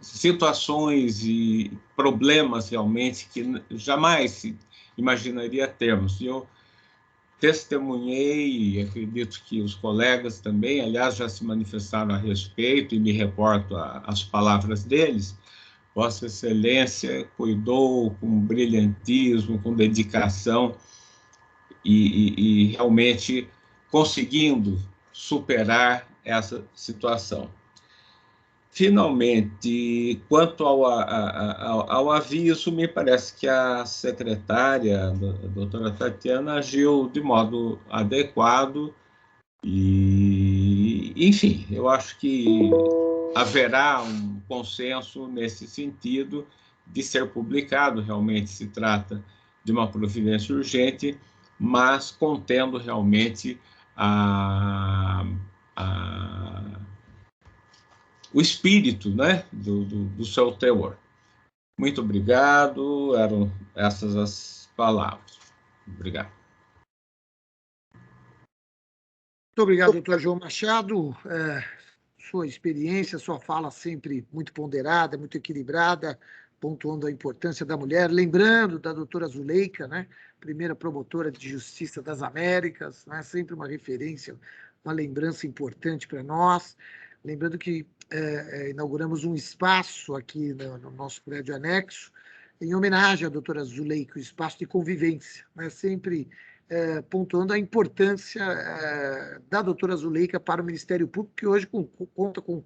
situações e problemas realmente que jamais se imaginaria termos. E eu testemunhei, e acredito que os colegas também, aliás, já se manifestaram a respeito, e me reporto às palavras deles. Vossa Excelência cuidou com brilhantismo, com dedicação, e realmente conseguindo superar essa situação. Finalmente, quanto ao aviso, me parece que a secretária, a doutora Tatiana, agiu de modo adequado e, enfim, eu acho que haverá um consenso nesse sentido de ser publicado. Realmente se trata de uma providência urgente, mas contendo realmente o espírito, né, do seu teor. Muito obrigado, eram essas as palavras. Obrigado. Muito obrigado, doutor João Machado. Sua experiência, sua fala sempre muito ponderada, muito equilibrada, pontuando a importância da mulher, lembrando da doutora Zuleika, né, primeira promotora de Justiça das Américas, né, sempre uma referência, uma lembrança importante para nós. Lembrando que inauguramos um espaço aqui no nosso prédio anexo, em homenagem à doutora Zuleika, um espaço de convivência, né, sempre pontuando a importância da doutora Zuleika para o Ministério Público, que hoje conta com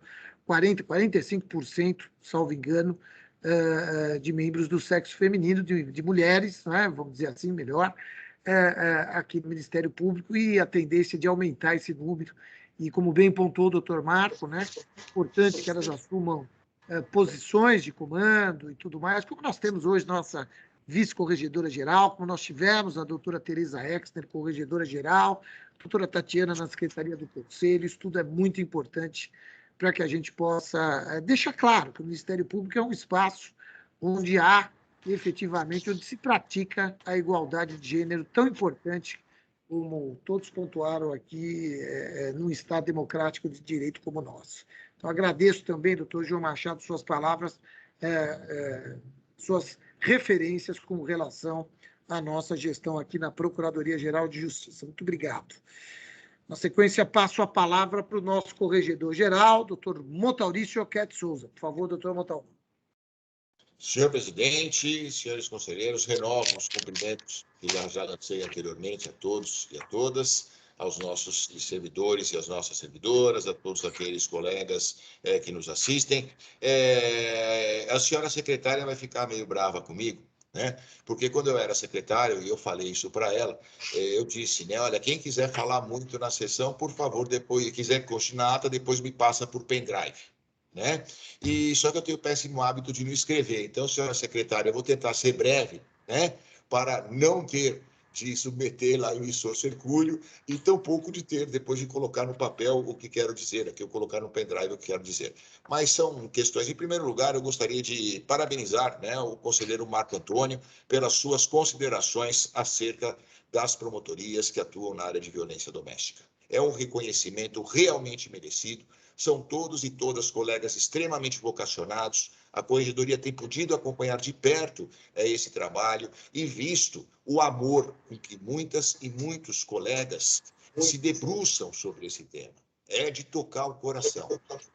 45%, salvo engano, de membros do sexo feminino, de mulheres, né, vamos dizer assim, melhor, aqui no Ministério Público, e a tendência de aumentar esse número. E, como bem pontuou o doutor Marco, né, é importante que elas assumam posições de comando e tudo mais, como nós temos hoje nossa vice-corregedora-geral, como nós tivemos a doutora Tereza Exner, corregedora-geral, a doutora Tatiana na Secretaria do Conselho. Isso tudo é muito importante para que a gente possa deixar claro que o Ministério Público é um espaço onde há, efetivamente, onde se pratica a igualdade de gênero tão importante, como todos pontuaram aqui, num Estado democrático de direito como o nosso. Então, agradeço também, doutor João Machado, suas palavras, suas referências com relação à nossa gestão aqui na Procuradoria-Geral de Justiça. Muito obrigado. Na sequência, passo a palavra para o nosso corregedor-geral, doutor Montaurício Oquete Souza. Por favor, doutor Montaurício. Senhor presidente, senhores conselheiros, renovo os cumprimentos que já lancei anteriormente a todos e a todas, aos nossos servidores e às nossas servidoras, a todos aqueles colegas que nos assistem. A senhora secretária vai ficar meio brava comigo, né? Porque quando eu era secretário, e eu falei isso para ela, eu disse, né, olha, quem quiser falar muito na sessão, por favor, depois, quiser continuar a ata, depois me passa por pendrive. Né? E só que eu tenho o péssimo hábito de não escrever. Então, senhora secretária, eu vou tentar ser breve, né? Para não ter de submeter lá em emissor hercúleo e tampouco de ter, depois de colocar no papel o que quero dizer, aqui eu colocar no pendrive o que quero dizer. Mas são questões. Em primeiro lugar, eu gostaria de parabenizar, né, o conselheiro Marco Antônio pelas suas considerações acerca das promotorias que atuam na área de violência doméstica. É um reconhecimento realmente merecido. São todos e todas colegas extremamente vocacionados. A Corregedoria tem podido acompanhar de perto esse trabalho e visto o amor com que muitas e muitos colegas se debruçam sobre esse tema. É de tocar o coração.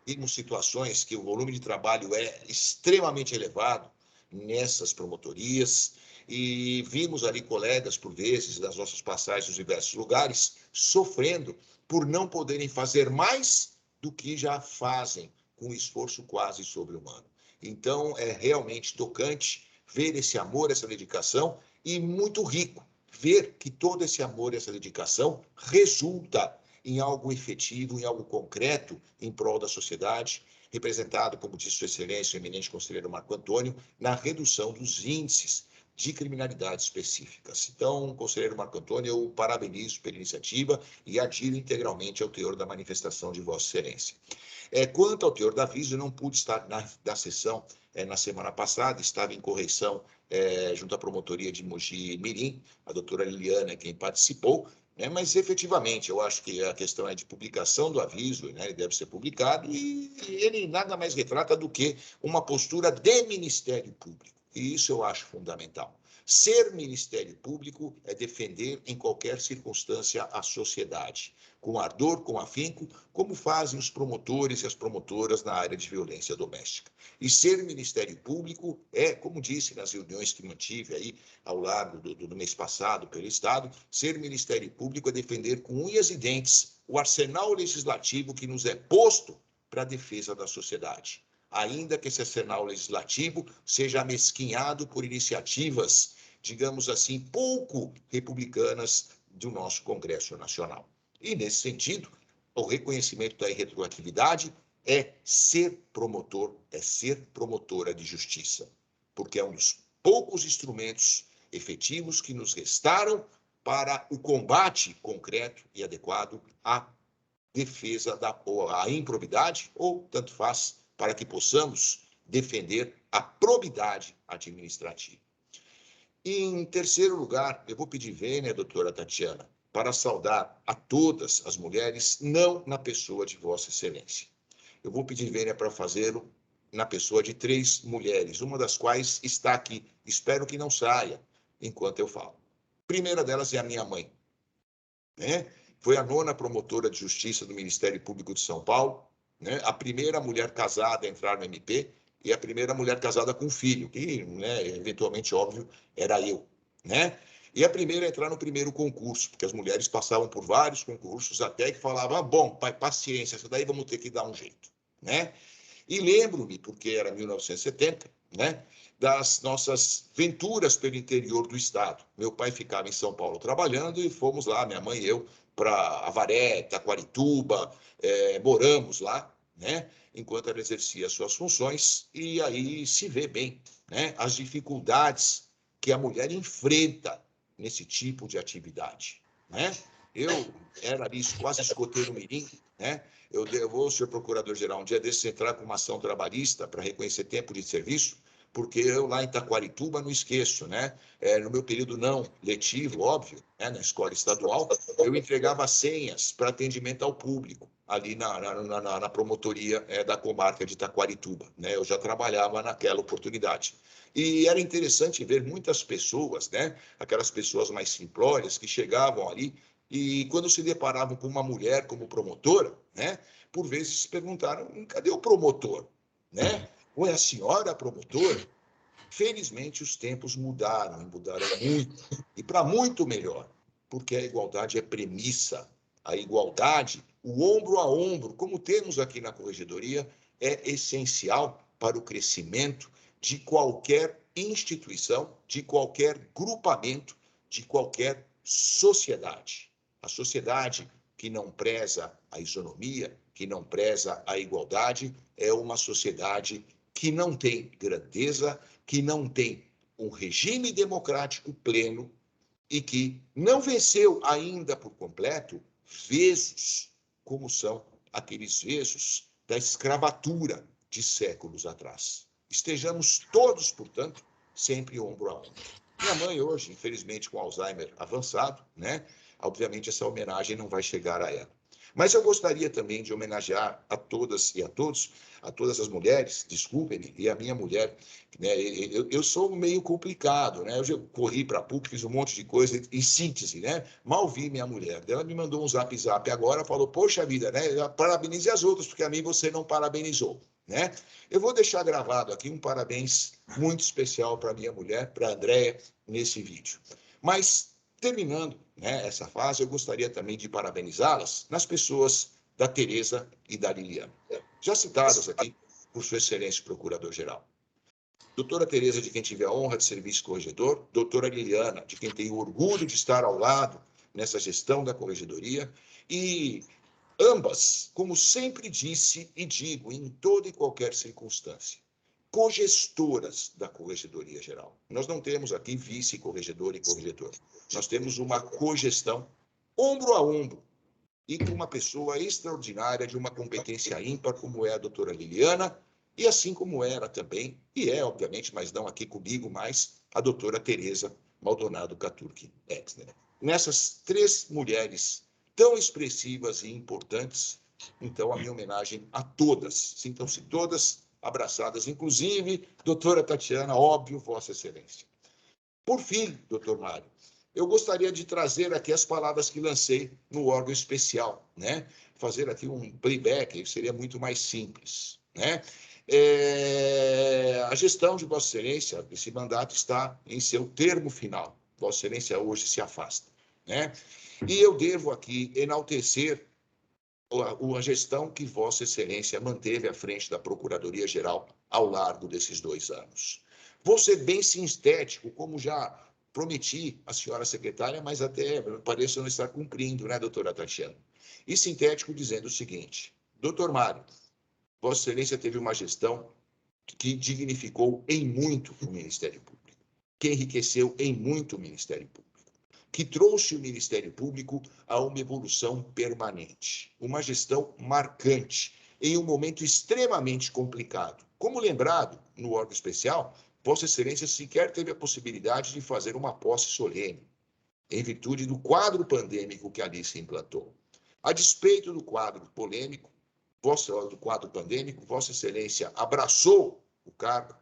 Vimos situações que o volume de trabalho é extremamente elevado nessas promotorias e vimos ali colegas, por vezes, nas nossas passagens nos diversos lugares, sofrendo por não poderem fazer mais do que já fazem, com um esforço quase sobre-humano. Então, é realmente tocante ver esse amor, essa dedicação, e muito rico ver que todo esse amor, essa dedicação, resulta em algo efetivo, em algo concreto, em prol da sociedade, representado, como disse Sua Excelência, o eminente conselheiro Marco Antônio, na redução dos índices de criminalidade específicas. Então, conselheiro Marco Antônio, eu parabenizo pela iniciativa e adiro integralmente ao teor da manifestação de Vossa Excelência. Quanto ao teor do aviso, eu não pude estar na sessão na semana passada, estava em correição junto à promotoria de Mogi Mirim, a doutora Liliana, quem participou, né? Mas efetivamente eu acho que a questão é de publicação do aviso, né? Ele deve ser publicado e ele nada mais retrata do que uma postura de Ministério Público. E isso eu acho fundamental. Ser Ministério Público é defender em qualquer circunstância a sociedade, com ardor, com afinco, como fazem os promotores e as promotoras na área de violência doméstica. E ser Ministério Público é, como disse nas reuniões que mantive aí ao largo do mês passado pelo Estado, ser Ministério Público é defender com unhas e dentes o arsenal legislativo que nos é posto para a defesa da sociedade, ainda que esse arsenal legislativo seja amesquinhado por iniciativas, digamos assim, pouco republicanas do nosso Congresso Nacional. E, nesse sentido, o reconhecimento da irretroatividade é ser promotor, é ser promotora de justiça, porque é um dos poucos instrumentos efetivos que nos restaram para o combate concreto e adequado à defesa à improbidade, ou, tanto faz, para que possamos defender a probidade administrativa. Em terceiro lugar, eu vou pedir vênia, doutora Tatiana, para saudar a todas as mulheres, não na pessoa de Vossa Excelência. Eu vou pedir vênia para fazê-lo na pessoa de 3 mulheres, uma das quais está aqui. Espero que não saia enquanto eu falo. A primeira delas é a minha mãe, né? Foi a 9ª promotora de justiça do Ministério Público de São Paulo, né? A primeira mulher casada a entrar no MP e a primeira mulher casada com filho, que, né, eventualmente, óbvio, era eu, né? E a primeira a entrar no primeiro concurso, porque as mulheres passavam por vários concursos até que falavam, bom, pai, paciência, isso daí vamos ter que dar um jeito, né? E lembro-me, porque era 1970, né, das nossas venturas pelo interior do estado. Meu pai ficava em São Paulo trabalhando e fomos lá, minha mãe e eu, para Avaré, Taquarituba, moramos lá, né, enquanto ela exercia suas funções, e aí se vê bem, né, as dificuldades que a mulher enfrenta nesse tipo de atividade, né? Eu era ali quase escoteiro mirim, né? Eu vou, senhor procurador-geral, um dia desses entrar com uma ação trabalhista para reconhecer tempo de serviço, porque eu lá em Taquarituba não esqueço, né? No meu período não letivo, óbvio, né? Na escola estadual, eu entregava senhas para atendimento ao público, ali na promotoria da comarca de Taquarituba, né? Eu já trabalhava naquela oportunidade. E era interessante ver muitas pessoas, né? Aquelas pessoas mais simplórias que chegavam ali e quando se deparavam com uma mulher como promotora, né? Por vezes se perguntaram, cadê o promotor, né? Ou é a senhora promotora? Felizmente, os tempos mudaram, e mudaram muito, e para muito melhor, porque a igualdade é premissa. A igualdade, o ombro a ombro, como temos aqui na Corregedoria, é essencial para o crescimento de qualquer instituição, de qualquer grupamento, de qualquer sociedade. A sociedade que não preza a isonomia, que não preza a igualdade, é uma sociedade que não tem grandeza, que não tem um regime democrático pleno e que não venceu ainda por completo vezos, como são aqueles vezos da escravatura de séculos atrás. Estejamos todos, portanto, sempre ombro a ombro. Minha mãe hoje, infelizmente, com Alzheimer avançado, né? Obviamente essa homenagem não vai chegar a ela. Mas eu gostaria também de homenagear a todas e a todos, a todas as mulheres, desculpem-me, e a minha mulher, né? Eu sou meio complicado, né? Eu já corri para a PUC, fiz um monte de coisa, em síntese, né? Mal vi minha mulher. Ela me mandou um zap agora, falou, poxa vida, né? Parabenize as outras, porque a mim você não parabenizou, né? Eu vou deixar gravado aqui um parabéns muito especial para minha mulher, para a Andréia, nesse vídeo. Mas terminando, né, essa fase, eu gostaria também de parabenizá-las nas pessoas da Tereza e da Liliana, já citadas aqui por Sua Excelência Procurador-Geral. Doutora Tereza, de quem tive a honra de ser vice-corregedor, doutora Liliana, de quem tenho orgulho de estar ao lado nessa gestão da Corregedoria, e ambas, como sempre disse e digo em toda e qualquer circunstância, cogestoras da Corregedoria Geral. Nós não temos aqui vice-corregedor e corregedor. Nós temos uma cogestão ombro a ombro e com uma pessoa extraordinária de uma competência ímpar, como é a doutora Liliana, e assim como era também, e é, obviamente, mas não aqui comigo mais, a doutora Tereza Maldonado Caturchi Exner. Nessas três mulheres tão expressivas e importantes, então a minha homenagem a todas. Sintam-se todas abraçadas, inclusive, doutora Tatiana, óbvio, Vossa Excelência. Por fim, doutor Mário, eu gostaria de trazer aqui as palavras que lancei no órgão especial, né? Fazer aqui um playback, seria muito mais simples, né? A gestão de Vossa Excelência, esse mandato está em seu termo final. Vossa Excelência hoje se afasta, né? E eu devo aqui enaltecer a gestão que Vossa Excelência manteve à frente da Procuradoria-Geral ao largo desses 2 anos. Vou ser bem sintético, como já prometi à senhora secretária, mas até parece não estar cumprindo, né, doutora Tatiana? E sintético dizendo o seguinte, doutor Mário, Vossa Excelência teve uma gestão que dignificou em muito o Ministério Público, que enriqueceu em muito o Ministério Público, que trouxe o Ministério Público a uma evolução permanente, uma gestão marcante, em um momento extremamente complicado. Como lembrado no órgão especial, Vossa Excelência sequer teve a possibilidade de fazer uma posse solene, em virtude do quadro pandêmico que ali se implantou. A despeito do quadro polêmico, do quadro pandêmico, Vossa Excelência abraçou o cargo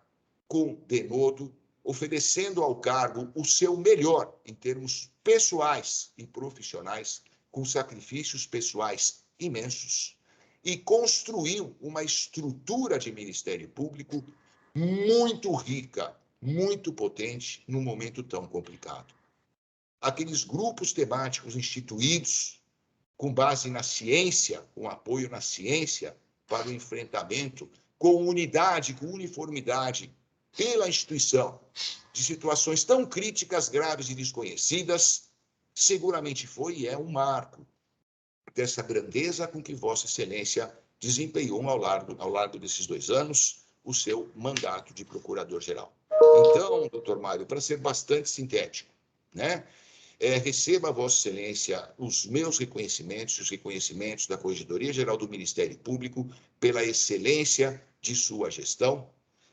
com denodo, oferecendo ao cargo o seu melhor em termos pessoais e profissionais, com sacrifícios pessoais imensos, e construiu uma estrutura de Ministério Público muito rica, muito potente, num momento tão complicado. Aqueles grupos temáticos instituídos, com base na ciência, com apoio na ciência, para o enfrentamento, com unidade, com uniformidade, pela instituição, de situações tão críticas, graves e desconhecidas, seguramente foi e é um marco dessa grandeza com que Vossa Excelência desempenhou ao largo desses 2 anos o seu mandato de Procurador-Geral. Então, doutor Mário, para ser bastante sintético, né? Receba, Vossa Excelência, os meus reconhecimentos, os reconhecimentos da Corregedoria-Geral do Ministério Público pela excelência de sua gestão,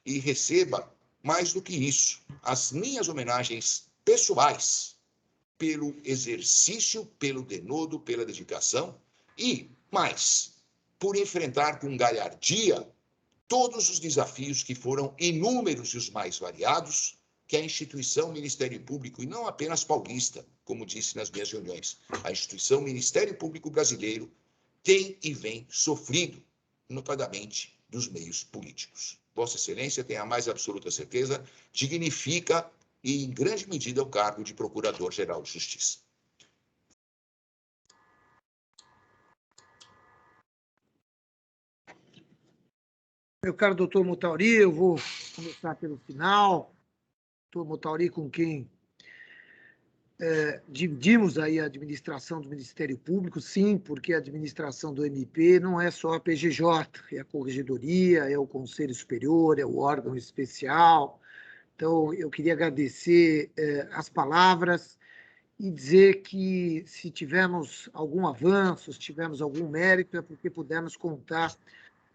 e receba mais do que isso, as minhas homenagens pessoais pelo exercício, pelo denodo, pela dedicação e, mais, por enfrentar com galhardia todos os desafios que foram inúmeros e os mais variados que a instituição Ministério Público, e não apenas paulista, como disse nas minhas reuniões, a instituição Ministério Público brasileiro tem e vem sofrido, notadamente, dos meios políticos. Vossa Excelência, tem a mais absoluta certeza, dignifica e, em grande medida, o cargo de Procurador-Geral de Justiça. Meu caro doutor Moutauri, eu vou começar pelo final. Doutor Moutauri, com quem dividimos aí a administração do Ministério Público, sim, porque a administração do MP não é só a PGJ, é a Corregedoria, é o Conselho Superior, é o órgão especial. Então, eu queria agradecer as palavras e dizer que, se tivermos algum avanço, se tivermos algum mérito, é porque pudemos contar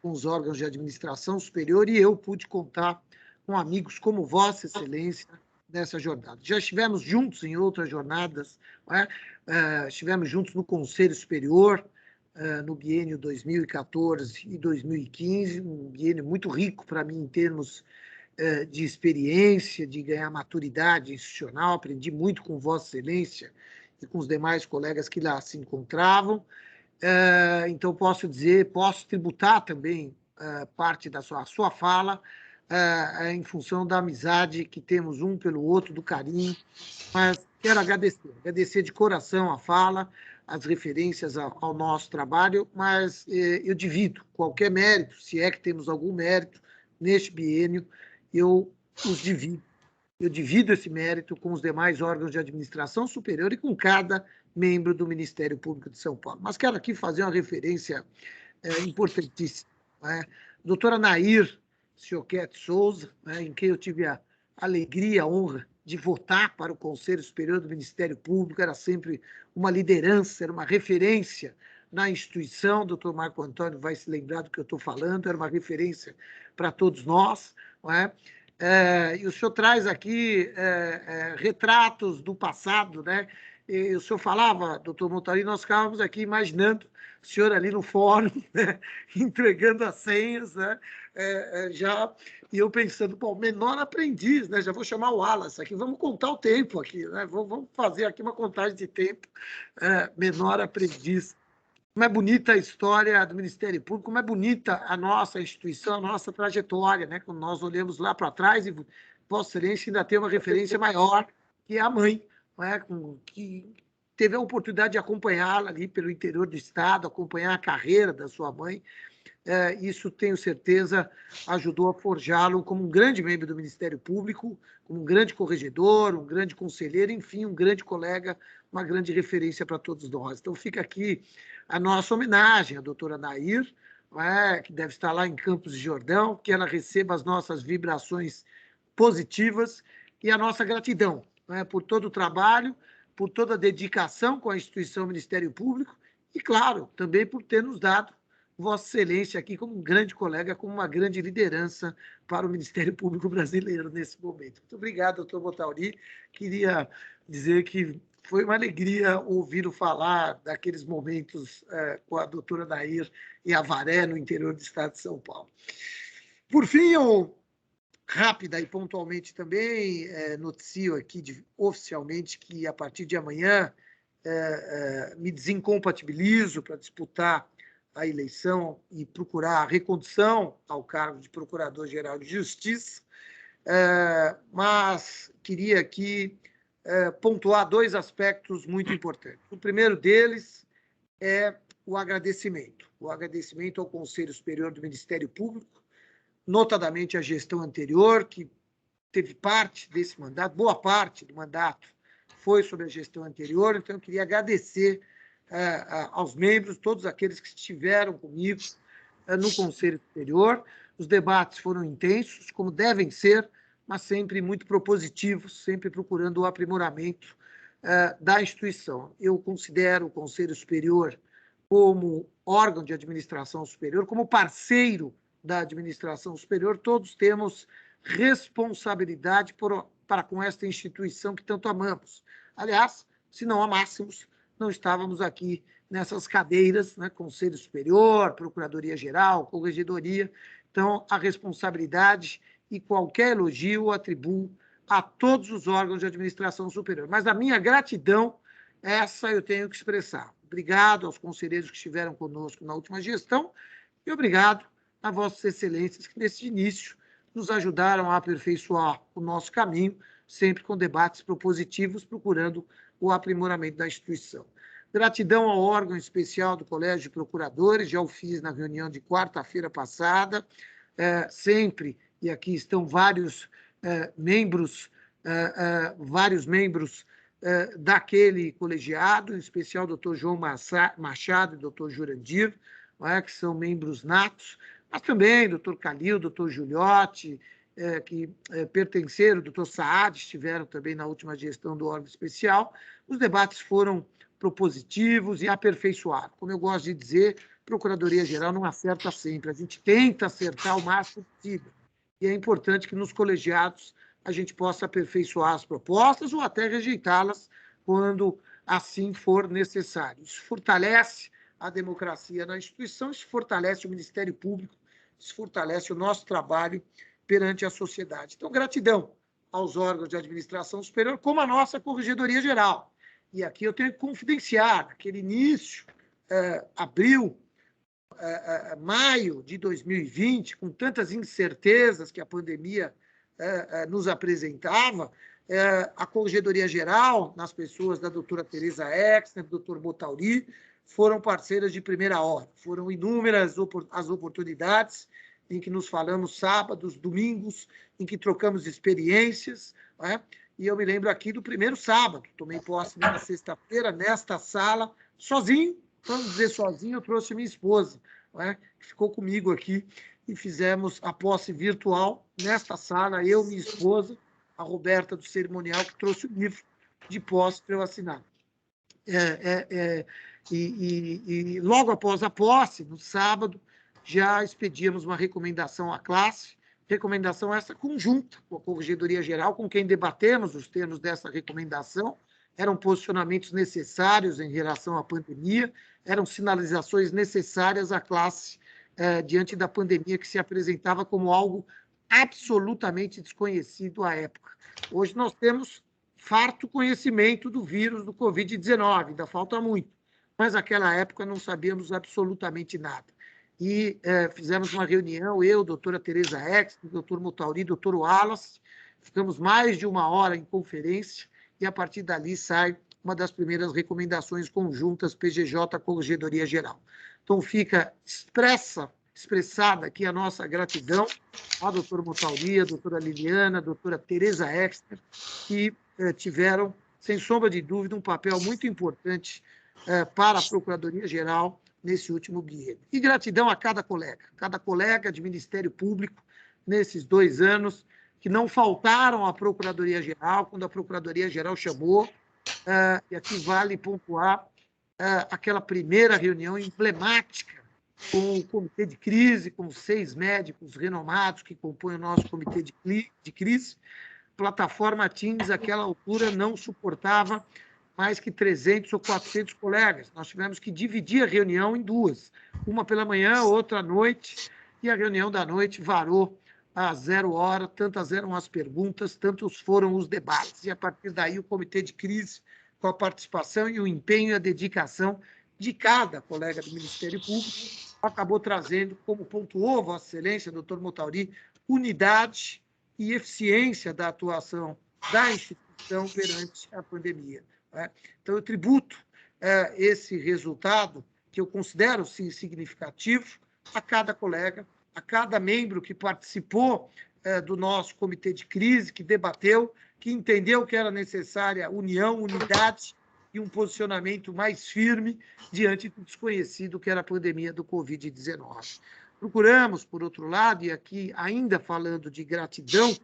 com os órgãos de administração superior e eu pude contar com amigos como Vossa Excelência nessa jornada. Já estivemos juntos em outras jornadas, estivemos juntos no Conselho Superior, no biênio 2014 e 2015, um biênio muito rico para mim em termos de experiência, de ganhar maturidade institucional. Aprendi muito com Vossa Excelência e com os demais colegas que lá se encontravam. Então, posso tributar também parte da sua fala em função da amizade que temos um pelo outro, do carinho, mas quero agradecer de coração a fala, as referências ao nosso trabalho, mas eu divido qualquer mérito, se é que temos algum mérito neste biênio, eu os divido. Eu divido esse mérito com os demais órgãos de administração superior e com cada membro do Ministério Público de São Paulo. Mas quero aqui fazer uma referência importantíssima. Doutora Nair Sioquete Souza, em quem eu tive a alegria, a honra de votar para o Conselho Superior do Ministério Público, era sempre uma liderança, era uma referência na instituição. O doutor Marco Antônio vai se lembrar do que eu estou falando, era uma referência para todos nós, não é? E o senhor traz aqui retratos do passado, né? E o senhor falava, doutor Moutauri, nós ficávamos aqui imaginando o senhor ali no fórum, né? Entregando as senhas, né? E eu pensando, pô, menor aprendiz, né? Já vou chamar o Wallace aqui, vamos contar o tempo aqui, né? Vamos fazer aqui uma contagem de tempo. Menor aprendiz. Como é bonita a história do Ministério Público, como é bonita a nossa instituição, a nossa trajetória, né? Quando nós olhamos lá para trás, e Vossa Excelência ainda tem uma referência maior, que é a mãe, né? Que teve a oportunidade de acompanhá-la ali pelo interior do Estado, acompanhar a carreira da sua mãe. Isso, tenho certeza, ajudou a forjá-lo como um grande membro do Ministério Público, como um grande corregedor, um grande conselheiro, enfim, um grande colega, uma grande referência para todos nós. Então, fica aqui a nossa homenagem à doutora Nair, que deve estar lá em Campos de Jordão, que ela receba as nossas vibrações positivas e a nossa gratidão por todo o trabalho, por toda a dedicação com a instituição Ministério Público e, claro, também por ter nos dado Vossa Excelência aqui como um grande colega, como uma grande liderança para o Ministério Público brasileiro nesse momento. Muito obrigado, doutor Moutauri. Queria dizer que foi uma alegria ouvi-lo falar daqueles momentos com a doutora Nair e Avaré, no interior do estado de São Paulo. Por fim, eu, rápida e pontualmente também, noticio aqui oficialmente que, a partir de amanhã, me desincompatibilizo para disputar a eleição e procurar a recondução ao cargo de Procurador-Geral de Justiça, mas queria aqui pontuar dois aspectos muito importantes. O primeiro deles é o agradecimento ao Conselho Superior do Ministério Público, notadamente à gestão anterior, que teve parte desse mandato, boa parte do mandato foi sobre a gestão anterior, então eu queria agradecer aos membros, todos aqueles que estiveram comigo no Conselho Superior. Os debates foram intensos, como devem ser, mas sempre muito propositivos, sempre procurando o aprimoramento da instituição. Eu considero o Conselho Superior como órgão de administração superior, como parceiro da administração superior. Todos temos responsabilidade para com esta instituição que tanto amamos. Aliás, se não amássemos, não estávamos aqui nessas cadeiras, né, Conselho Superior, Procuradoria-Geral, Corregedoria. Então, a responsabilidade e qualquer elogio eu atribuo a todos os órgãos de administração superior. Mas a minha gratidão, essa eu tenho que expressar. Obrigado aos conselheiros que estiveram conosco na última gestão e obrigado a Vossas Excelências que, nesse início, nos ajudaram a aperfeiçoar o nosso caminho, sempre com debates propositivos, procurando o aprimoramento da instituição. Gratidão ao órgão especial do Colégio de Procuradores, já o fiz na reunião de quarta-feira passada, sempre, e aqui estão vários membros daquele colegiado, em especial o doutor João Machado e o doutor Jurandir, que são membros natos, mas também doutor Calil, doutor Giuliotti, que pertenceram, o doutor Saad, estiveram também na última gestão do órgão especial. Os debates foram propositivos e aperfeiçoaram. Como eu gosto de dizer, Procuradoria-Geral não acerta sempre, a gente tenta acertar o máximo possível. E é importante que nos colegiados a gente possa aperfeiçoar as propostas ou até rejeitá-las quando assim for necessário. Isso fortalece a democracia na instituição, isso fortalece o Ministério Público, isso fortalece o nosso trabalho perante a sociedade. Então, gratidão aos órgãos de administração superior, como a nossa Corregedoria Geral. E aqui eu tenho que confidenciar, naquele início, abril, maio de 2020, com tantas incertezas que a pandemia nos apresentava, a Corregedoria Geral, nas pessoas da doutora Tereza Exner, do doutor Botauri, foram parceiras de primeira hora. Foram inúmeras as oportunidades em que nos falamos sábados, domingos, em que trocamos experiências, né? E eu me lembro aqui do primeiro sábado, tomei posse na sexta-feira, nesta sala, sozinho, vamos dizer sozinho, eu trouxe minha esposa, né, que ficou comigo aqui, e fizemos a posse virtual nesta sala, eu, minha esposa, a Roberta do cerimonial, que trouxe o livro de posse para eu assinar. E logo após a posse, no sábado, já expedíamos uma recomendação à classe, recomendação essa conjunta com a Corregedoria Geral, com quem debatemos os termos dessa recomendação, eram posicionamentos necessários em relação à pandemia, eram sinalizações necessárias à classe diante da pandemia que se apresentava como algo absolutamente desconhecido à época. Hoje nós temos farto conhecimento do vírus do Covid-19, ainda falta muito, mas naquela época não sabíamos absolutamente nada. E fizemos uma reunião, eu, doutora Tereza Ex, doutor Botauri, doutor Wallace, ficamos mais de uma hora em conferência e, a partir dali, sai uma das recomendações conjuntas PGJ-Corregedoria Geral. Então, fica expressada aqui a nossa gratidão ao doutor Botauri, à doutora Liliana, à doutora Tereza Exner, que tiveram, sem sombra de dúvida, um papel muito importante para a Procuradoria Geral nesse último biênio. E gratidão a cada colega de Ministério Público, nesses 2 anos, que não faltaram à Procuradoria-Geral, quando a Procuradoria-Geral chamou, e aqui vale pontuar aquela primeira reunião emblemática com o Comitê de Crise, com 6 médicos renomados que compõem o nosso Comitê de Crise. Plataforma Teams, àquela altura, não suportava mais que 300 ou 400 colegas. Nós tivemos que dividir a reunião em 2, uma pela manhã, outra à noite, e a reunião da noite varou a 0 hora, tantas eram as perguntas, tantos foram os debates. E, a partir daí, o Comitê de Crise, com a participação e o empenho e a dedicação de cada colega do Ministério Público, acabou trazendo, como pontuou Vossa Excelência, doutor Botauri, unidade e eficiência da atuação da instituição perante a pandemia. Então, eu tributo esse resultado, que eu considero sim, significativo, a cada colega, a cada membro que participou do nosso comitê de crise, que debateu, que entendeu que era necessária união, unidade e um posicionamento mais firme diante do desconhecido que era a pandemia do Covid-19. Procuramos, por outro lado, e aqui ainda falando de gratidão,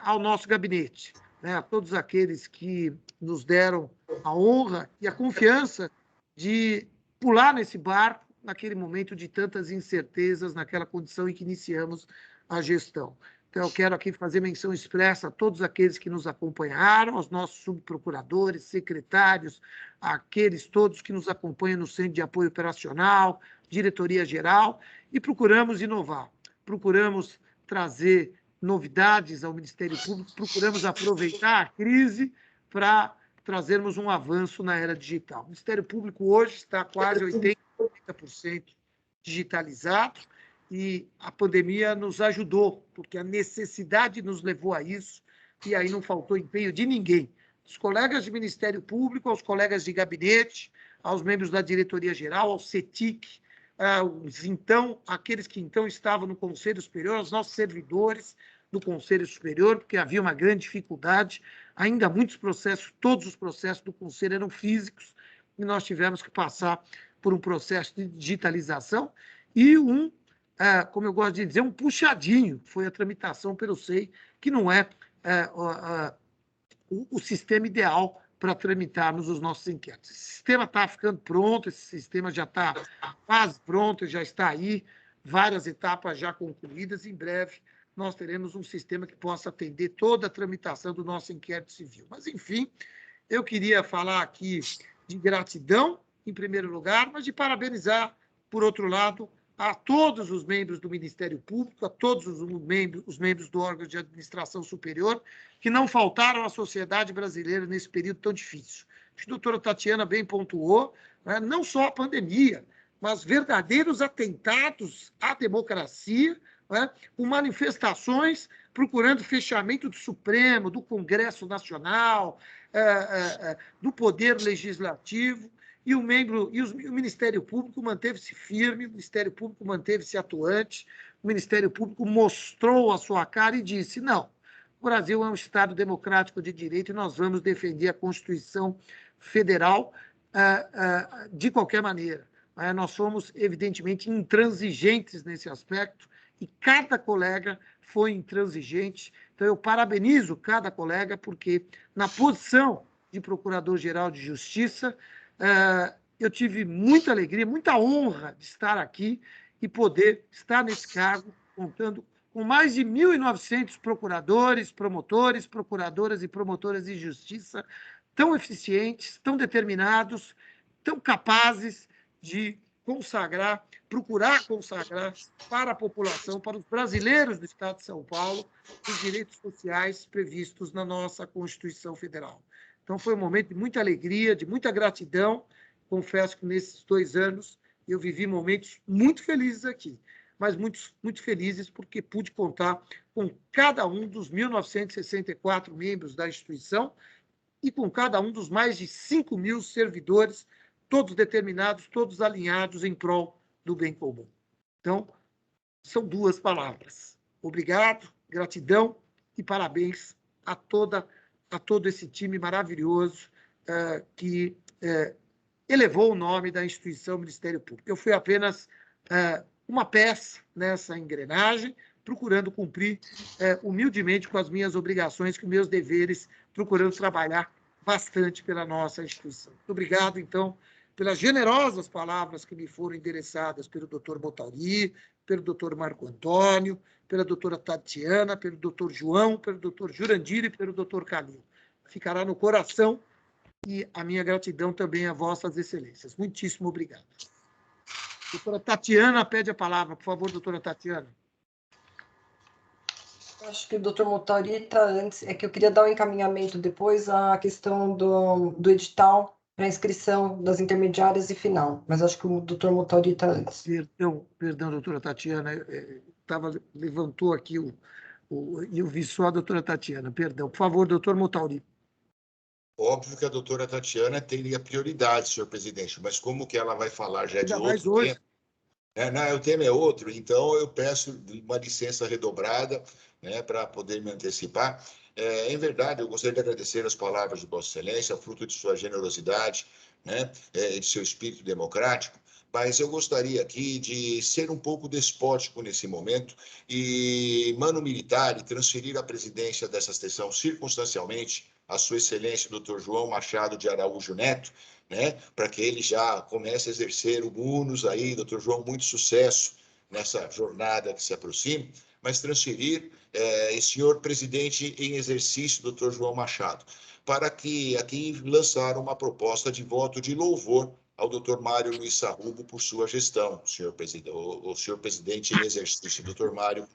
ao nosso gabinete, né, a todos aqueles que nos deram a honra e a confiança de pular nesse barco naquele momento de tantas incertezas, naquela condição em que iniciamos a gestão. Então, eu quero aqui fazer menção expressa a todos aqueles que nos acompanharam, aos nossos subprocuradores, secretários, aqueles todos que nos acompanham no Centro de Apoio Operacional, diretoria geral, e procuramos inovar, procuramos trazer novidades ao Ministério Público, procuramos aproveitar a crise para trazermos um avanço na era digital. O Ministério Público hoje está quase 80% digitalizado e a pandemia nos ajudou, porque a necessidade nos levou a isso e aí não faltou empenho de ninguém. Dos colegas de Ministério Público, aos colegas de gabinete, aos membros da diretoria geral, ao CETIC, aqueles que então estavam no Conselho Superior, aos nossos servidores do Conselho Superior, porque havia uma grande dificuldade, ainda muitos processos, todos os processos do Conselho eram físicos, e nós tivemos que passar por um processo de digitalização e como eu gosto de dizer, um puxadinho, foi a tramitação pelo SEI, que não é o sistema ideal para tramitarmos os nossos inquéritos. Esse sistema está ficando pronto, esse sistema já está quase pronto, já está aí, várias etapas já concluídas. Em breve, nós teremos um sistema que possa atender toda a tramitação do nosso inquérito civil. Mas, enfim, eu queria falar aqui de gratidão, em primeiro lugar, mas de parabenizar, por outro lado, a todos os membros do Ministério Público, a todos os membros do órgão de administração superior, que não faltaram à sociedade brasileira nesse período tão difícil. Acho que a doutora Tatiana bem pontuou, né, não só a pandemia, mas verdadeiros atentados à democracia, né, com manifestações procurando fechamento do Supremo, do Congresso Nacional, do Poder Legislativo, e o Ministério Público manteve-se firme, o Ministério Público manteve-se atuante, o Ministério Público mostrou a sua cara e disse, não, o Brasil é um Estado democrático de direito e nós vamos defender a Constituição Federal de qualquer maneira. Nós somos, evidentemente, intransigentes nesse aspecto e cada colega foi intransigente. Então, eu parabenizo cada colega porque, na posição de Procurador-Geral de Justiça, eu tive muita alegria, muita honra de estar aqui e poder estar nesse cargo, contando com mais de 1.900 procuradores, promotores, procuradoras e promotoras de justiça tão eficientes, tão determinados, tão capazes de procurar consagrar para a população, para os brasileiros do Estado de São Paulo, os direitos sociais previstos na nossa Constituição Federal. Então, foi um momento de muita alegria, de muita gratidão. Confesso que nesses 2 anos eu vivi momentos muito felizes aqui, mas muito felizes porque pude contar com cada um dos 1.964 membros da instituição e com cada um dos mais de 5.000 servidores, todos determinados, todos alinhados em prol do bem comum. Então, são 2 palavras. Obrigado, gratidão e parabéns a todo esse time maravilhoso que elevou o nome da instituição Ministério Público. Eu fui apenas uma peça nessa engrenagem, procurando cumprir humildemente com as minhas obrigações, com meus deveres, procurando trabalhar bastante pela nossa instituição. Muito obrigado, então, pelas generosas palavras que me foram endereçadas pelo doutor Botauri, pelo doutor Marco Antônio, pela doutora Tatiana, pelo doutor João, pelo doutor Jurandir e pelo doutor Calil. Ficará no coração e a minha gratidão também a vossas excelências. Muitíssimo obrigado. Doutora Tatiana pede a palavra. Por favor, doutora Tatiana. Acho que o doutor Botauri está antes. É que eu queria dar um encaminhamento depois à questão do edital para inscrição das intermediárias e final. Mas acho que o doutor Botauri está antes. Perdão, doutora Tatiana. Levantou aqui e eu vi só a doutora Tatiana. Perdão. Por favor, doutor Botauri. Óbvio que a doutora Tatiana teria prioridade, senhor presidente, mas como que ela vai falar já de outro tema? Não, o tema é outro, então eu peço uma licença redobrada, né, para poder me antecipar. Em verdade, eu gostaria de agradecer as palavras de Vossa Excelência, fruto de sua generosidade, né, de seu espírito democrático, mas eu gostaria aqui de ser um pouco despótico nesse momento e, mano militar, e transferir a presidência dessa sessão circunstancialmente à Sua Excelência, Dr. João Machado de Araújo Neto, né, para que ele já comece a exercer o munus aí. Dr. João, muito sucesso nessa jornada que se aproxima, mas transferir esse senhor presidente em exercício, doutor João Machado, para que aqui lançar uma proposta de voto de louvor ao doutor Mário Luiz Sarrubo por sua gestão, senhor presidente em exercício, doutor Mário,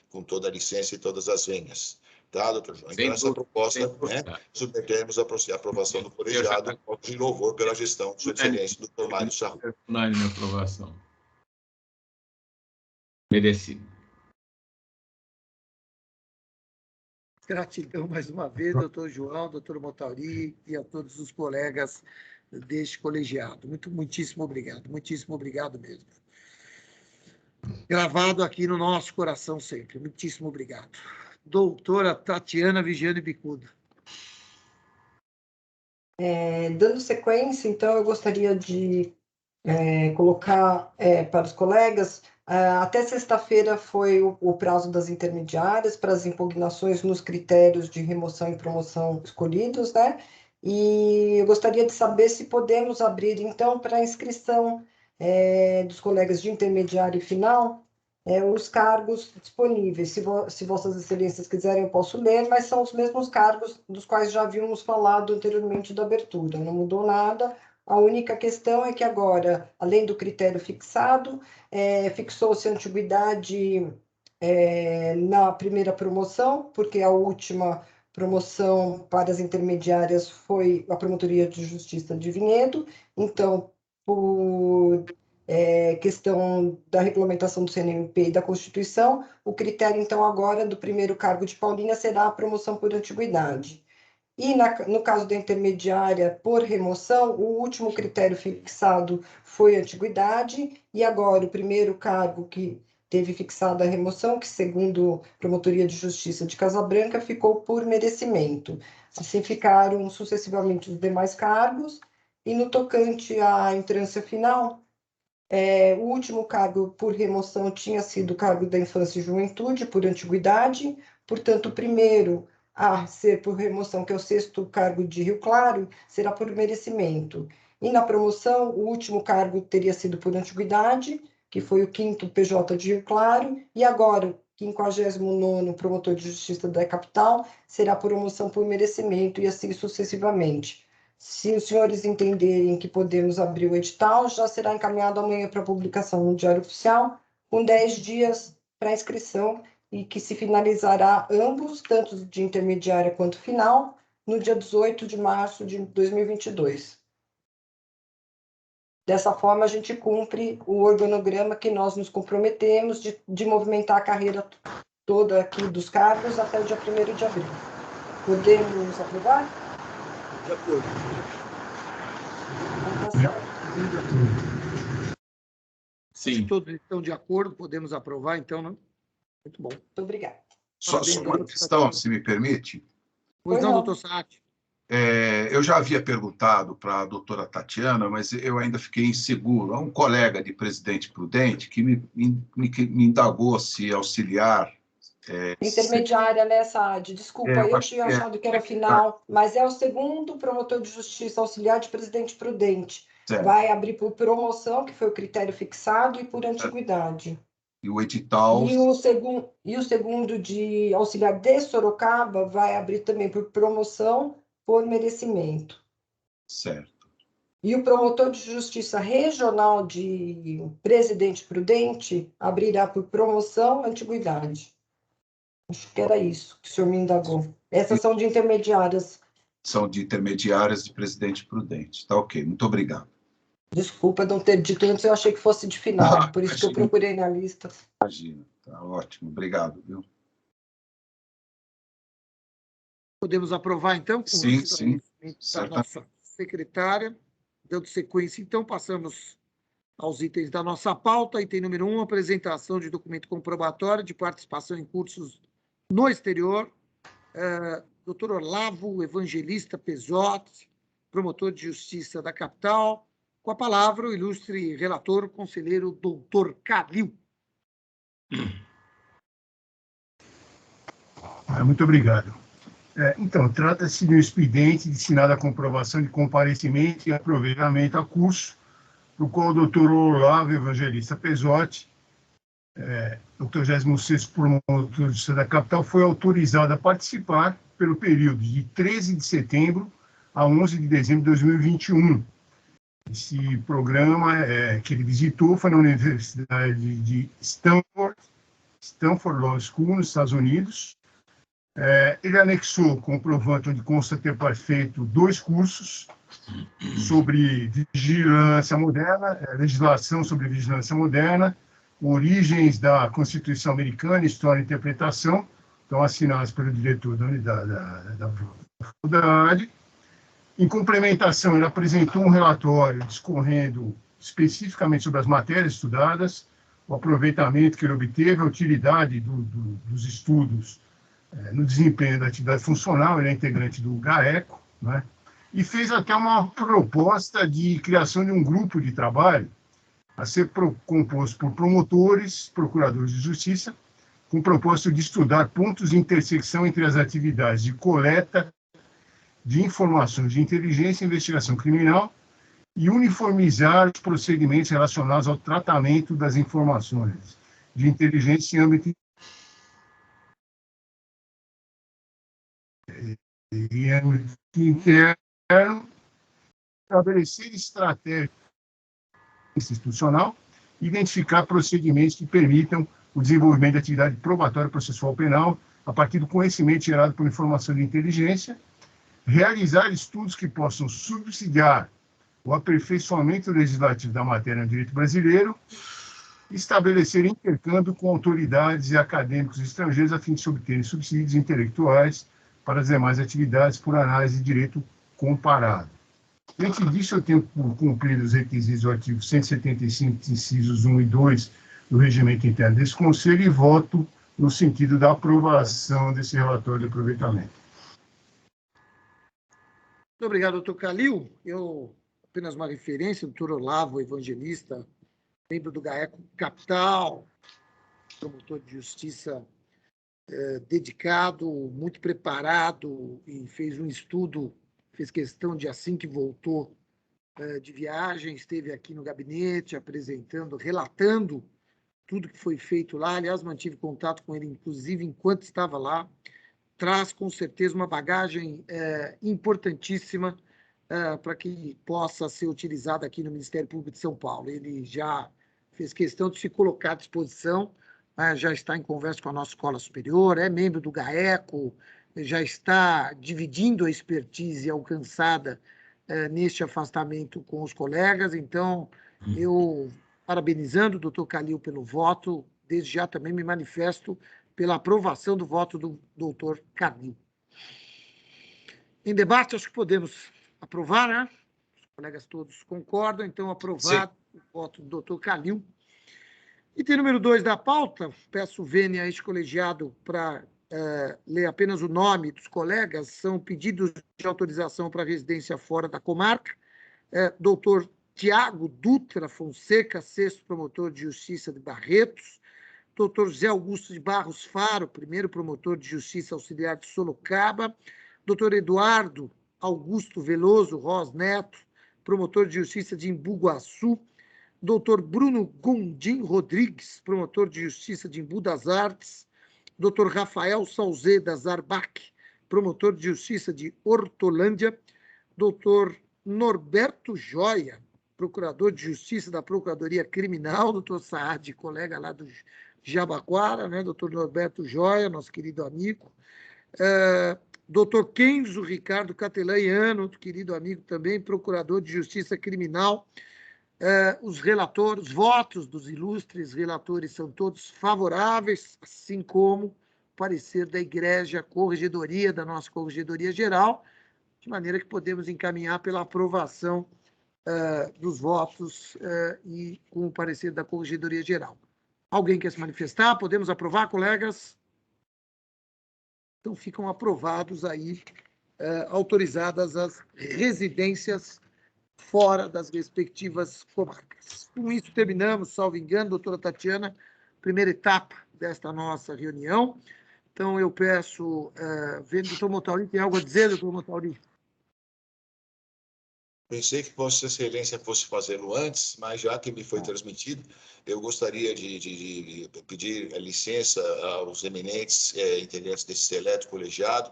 com toda a licença e todas as venhas. Tá, doutor João? Então, essa proposta, submetemos à aprovação do colegiado de louvor pela gestão de sua excelência, doutor Mário Sarrubo. Unânime aprovação. Merecido. Gratidão mais uma vez, doutor João, doutor Motauri e a todos os colegas deste colegiado. Muitíssimo obrigado mesmo. Gravado aqui no nosso coração sempre. Muitíssimo obrigado. Doutora Tatiana Vigiane Bicudo. Dando sequência, então, eu gostaria de colocar para os colegas, até sexta-feira foi o prazo das intermediárias para as impugnações nos critérios de remoção e promoção escolhidos, né? E eu gostaria de saber se podemos abrir, então, para a inscrição dos colegas de intermediário e final, os cargos disponíveis. Se Vossas Excelências quiserem, eu posso ler, mas são os mesmos cargos dos quais já havíamos falado anteriormente da abertura, não mudou nada. A única questão é que agora, além do critério fixado, fixou-se a antiguidade na primeira promoção, porque a última promoção para as intermediárias foi a Promotoria de Justiça de Vinhedo. Então, por questão da regulamentação do CNMP e da Constituição, o critério, então, agora do primeiro cargo de Paulínia será a promoção por antiguidade. E no caso da intermediária por remoção, o último critério fixado foi a antiguidade, e agora o primeiro cargo que teve fixada a remoção, que segundo a Promotoria de Justiça de Casabranca, ficou por merecimento. Assim ficaram sucessivamente os demais cargos, e no tocante à entrância final, o último cargo por remoção tinha sido o cargo da Infância e Juventude, por antiguidade, portanto, o primeiro a ser por remoção, que é o sexto cargo de Rio Claro, será por merecimento. E na promoção, o último cargo teria sido por antiguidade, que foi o quinto PJ de Rio Claro, e agora o 59º promotor de justiça da capital será por promoção por merecimento, e assim sucessivamente. Se os senhores entenderem que podemos abrir o edital, já será encaminhado amanhã para publicação no Diário Oficial, com 10 dias para inscrição, e que se finalizará ambos, tanto de intermediária quanto final, no dia 18 de março de 2022. Dessa forma, a gente cumpre o organograma que nós nos comprometemos de movimentar a carreira toda aqui dos cargos até o dia 1º de abril. Podemos aprovar? De acordo. Então, tá certo. Sim. Se todos estão de acordo, podemos aprovar, então, não? Muito bom. Muito obrigada. Só uma questão, se me permite. Pois não, doutor Saad. Eu já havia perguntado para a doutora Tatiana, mas eu ainda fiquei inseguro. Há um colega de Presidente Prudente que me indagou se auxiliar... Intermediária, né, Saad? Desculpa, eu tinha achado que era final, mas é o segundo promotor de justiça auxiliar de Presidente Prudente. Certo. Vai abrir por promoção, que foi o critério fixado, e por antiguidade. E o edital... E o segundo de auxiliar de Sorocaba vai abrir também por promoção por merecimento. Certo. E o promotor de justiça regional de Presidente Prudente abrirá por promoção antiguidade. Acho que era isso que o senhor me indagou. Essas são de intermediárias. São de intermediárias de Presidente Prudente. Tá ok, muito obrigado. Desculpa não ter dito antes, eu achei que fosse de final, por isso que eu procurei na lista. Imagina, tá ótimo, obrigado, viu? Podemos aprovar, então? Sim, sim. Da nossa secretária. Dando sequência, então, passamos aos itens da nossa pauta. Item número 1, apresentação de documento comprobatório de participação em cursos no exterior. Doutor Olavo Evangelista Pesotti, promotor de justiça da capital. Com a palavra, o ilustre relator, o conselheiro doutor Calil. Muito obrigado. Então, trata-se de um expediente destinado à comprovação de comparecimento e aproveitamento a curso, no qual o doutor Olavo Evangelista Pesotti 86º Promotor de Justiça da Capital, foi autorizado a participar pelo período de 13 de setembro a 11 de dezembro de 2021. Esse programa que ele visitou foi na Universidade de Stanford Law School, nos Estados Unidos. Ele anexou o comprovante onde consta ter feito 2 cursos sobre vigilância moderna, legislação sobre vigilância moderna, origens da Constituição Americana, história e interpretação, estão assinados pelo diretor da unidade da faculdade. Em complementação, ele apresentou um relatório discorrendo especificamente sobre as matérias estudadas, o aproveitamento que ele obteve, a utilidade dos estudos no desempenho da atividade funcional. Ele é integrante do GAECO, né? E fez até uma proposta de criação de um grupo de trabalho a ser composto por promotores, procuradores de justiça, com o propósito de estudar pontos de intersecção entre as atividades de coleta de informações de inteligência e investigação criminal e uniformizar os procedimentos relacionados ao tratamento das informações de inteligência em âmbito interno, estabelecer estratégia institucional, identificar procedimentos que permitam o desenvolvimento de atividade probatória processual penal a partir do conhecimento gerado por informação de inteligência, realizar estudos que possam subsidiar o aperfeiçoamento legislativo da matéria no direito brasileiro, estabelecer intercâmbio com autoridades e acadêmicos estrangeiros a fim de se obterem subsídios intelectuais para as demais atividades por análise de direito comparado. Diante disso, eu tenho cumprido os requisitos do artigo 175, incisos 1 e 2 do regimento interno desse Conselho e voto no sentido da aprovação desse relatório de aproveitamento. Muito obrigado, doutor Calil. Apenas uma referência, o doutor Olavo Evangelista, membro do GAECO Capital, promotor de justiça dedicado, muito preparado, e fez um estudo, fez questão de, assim que voltou de viagem, esteve aqui no gabinete apresentando, relatando tudo que foi feito lá. Aliás, mantive contato com ele, inclusive, enquanto estava lá. Traz, com certeza, uma bagagem importantíssima para que possa ser utilizada aqui no Ministério Público de São Paulo. Ele já fez questão de se colocar à disposição, já está em conversa com a nossa escola superior, é membro do GAECO, já está dividindo a expertise alcançada neste afastamento com os colegas. Então, eu, parabenizando o doutor Calil pelo voto, desde já também me manifesto pela aprovação do voto do doutor Calil. Em debate, acho que podemos aprovar, né? Os colegas todos concordam, então, aprovado o voto do doutor Calil. Item número 2 da pauta, peço vênia a este colegiado para ler apenas o nome dos colegas, são pedidos de autorização para residência fora da comarca. Doutor Tiago Dutra Fonseca, 6º promotor de justiça de Barretos. Doutor José Augusto de Barros Faro, 1º promotor de justiça auxiliar de Sorocaba. Doutor Eduardo Augusto Veloso Ros Neto, promotor de justiça de Embu Guaçu. Doutor Bruno Gondim Rodrigues, promotor de justiça de Embu das Artes. Doutor Rafael Salzeda Zarbach, promotor de justiça de Hortolândia. Doutor Norberto Joia, procurador de justiça da Procuradoria Criminal. Doutor Saad, colega lá do Jabaquara, né? Doutor Norberto Joia, nosso querido amigo. Doutor Kenzo Ricardo Catelaiano, outro querido amigo também, procurador de justiça criminal. Os relatores, os votos dos ilustres relatores são todos favoráveis, assim como o parecer da Igreja Corregedoria, da nossa Corregedoria Geral, de maneira que podemos encaminhar pela aprovação dos votos e com o parecer da Corregedoria Geral. Alguém quer se manifestar? Podemos aprovar, colegas? Então, ficam aprovados aí, autorizadas as residências fora das respectivas comarcas. Com isso, terminamos, salvo engano, doutora Tatiana, primeira etapa desta nossa reunião. Então, eu peço, doutor Montauri, tem algo a dizer, doutor Montauri? Pensei que Vossa Excelência fosse fazê-lo antes, mas já que me foi transmitido, eu gostaria de pedir licença aos eminentes integrantes desse seleto colegiado,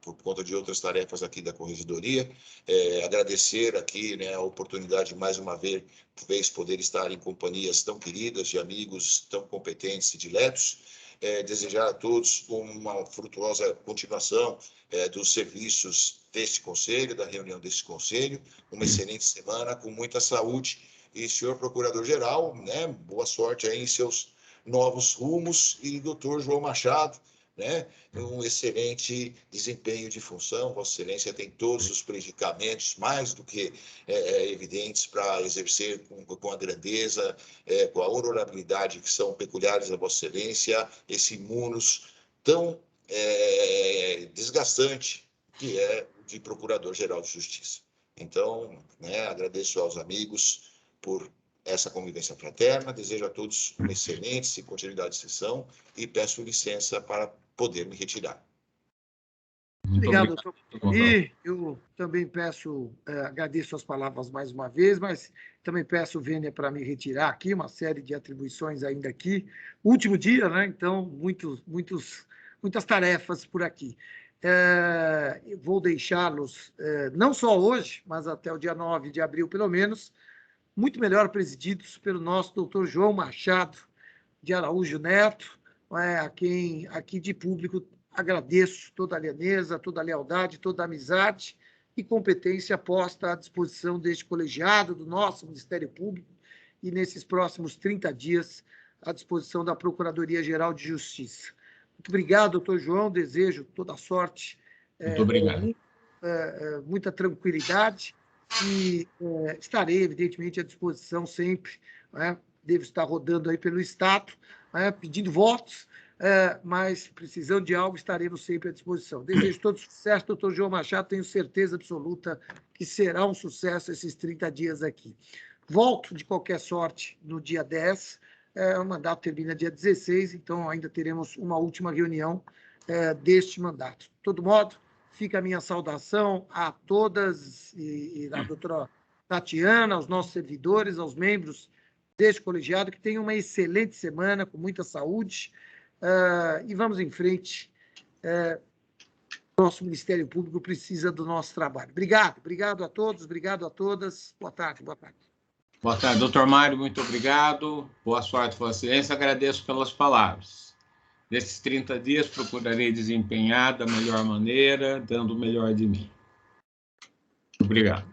por conta de outras tarefas aqui da Corregedoria, agradecer aqui, né, a oportunidade de mais uma vez poder estar em companhias tão queridas, de amigos tão competentes e diletos, desejar a todos uma frutuosa continuação dos serviços deste conselho, da reunião deste conselho, uma excelente semana, com muita saúde. E, senhor Procurador-Geral, né, boa sorte aí em seus novos rumos. E, doutor João Machado, né, um excelente desempenho de função. Vossa Excelência tem todos os predicamentos, mais do que evidentes, para exercer com a grandeza, com a honorabilidade que são peculiares a Vossa Excelência, esse munus tão desgastante que é de Procurador-Geral de Justiça. Então, né, agradeço aos amigos por essa convivência fraterna, desejo a todos uma excelente continuidade de sessão e peço licença para poder me retirar. Obrigado, doutor. E eu também peço, agradeço as palavras mais uma vez, mas também peço, Vênia, para me retirar aqui, uma série de atribuições ainda aqui. Último dia, né? Então, muitas tarefas por aqui. Vou deixá-los, não só hoje, mas até o dia 9 de abril, pelo menos, muito melhor presididos pelo nosso doutor João Machado de Araújo Neto, a quem aqui de público agradeço toda a lianeza, toda a lealdade, toda a amizade e competência posta à disposição deste colegiado, do nosso Ministério Público, e nesses próximos 30 dias à disposição da Procuradoria-Geral de Justiça. Muito obrigado, doutor João, desejo toda a sorte. Muito obrigado. Muita tranquilidade e estarei, evidentemente, à disposição sempre, né? Devo estar rodando aí pelo Estado, né? Pedindo votos, mas precisando de algo, estaremos sempre à disposição. Desejo todo sucesso, doutor João Machado, tenho certeza absoluta que será um sucesso esses 30 dias aqui. Volto, de qualquer sorte, no dia 10, o mandato termina dia 16, então ainda teremos uma última reunião deste mandato. De todo modo, fica a minha saudação a todas e à doutora Tatiana, aos nossos servidores, aos membros deste colegiado, que tenham uma excelente semana, com muita saúde, e vamos em frente. Nosso Ministério Público precisa do nosso trabalho. Obrigado a todos, obrigado a todas. Boa tarde. Boa tarde, doutor Mário, muito obrigado. Boa sorte, Vossa Excelência. Agradeço pelas palavras. Nesses 30 dias, procurarei desempenhar da melhor maneira, dando o melhor de mim. Obrigado.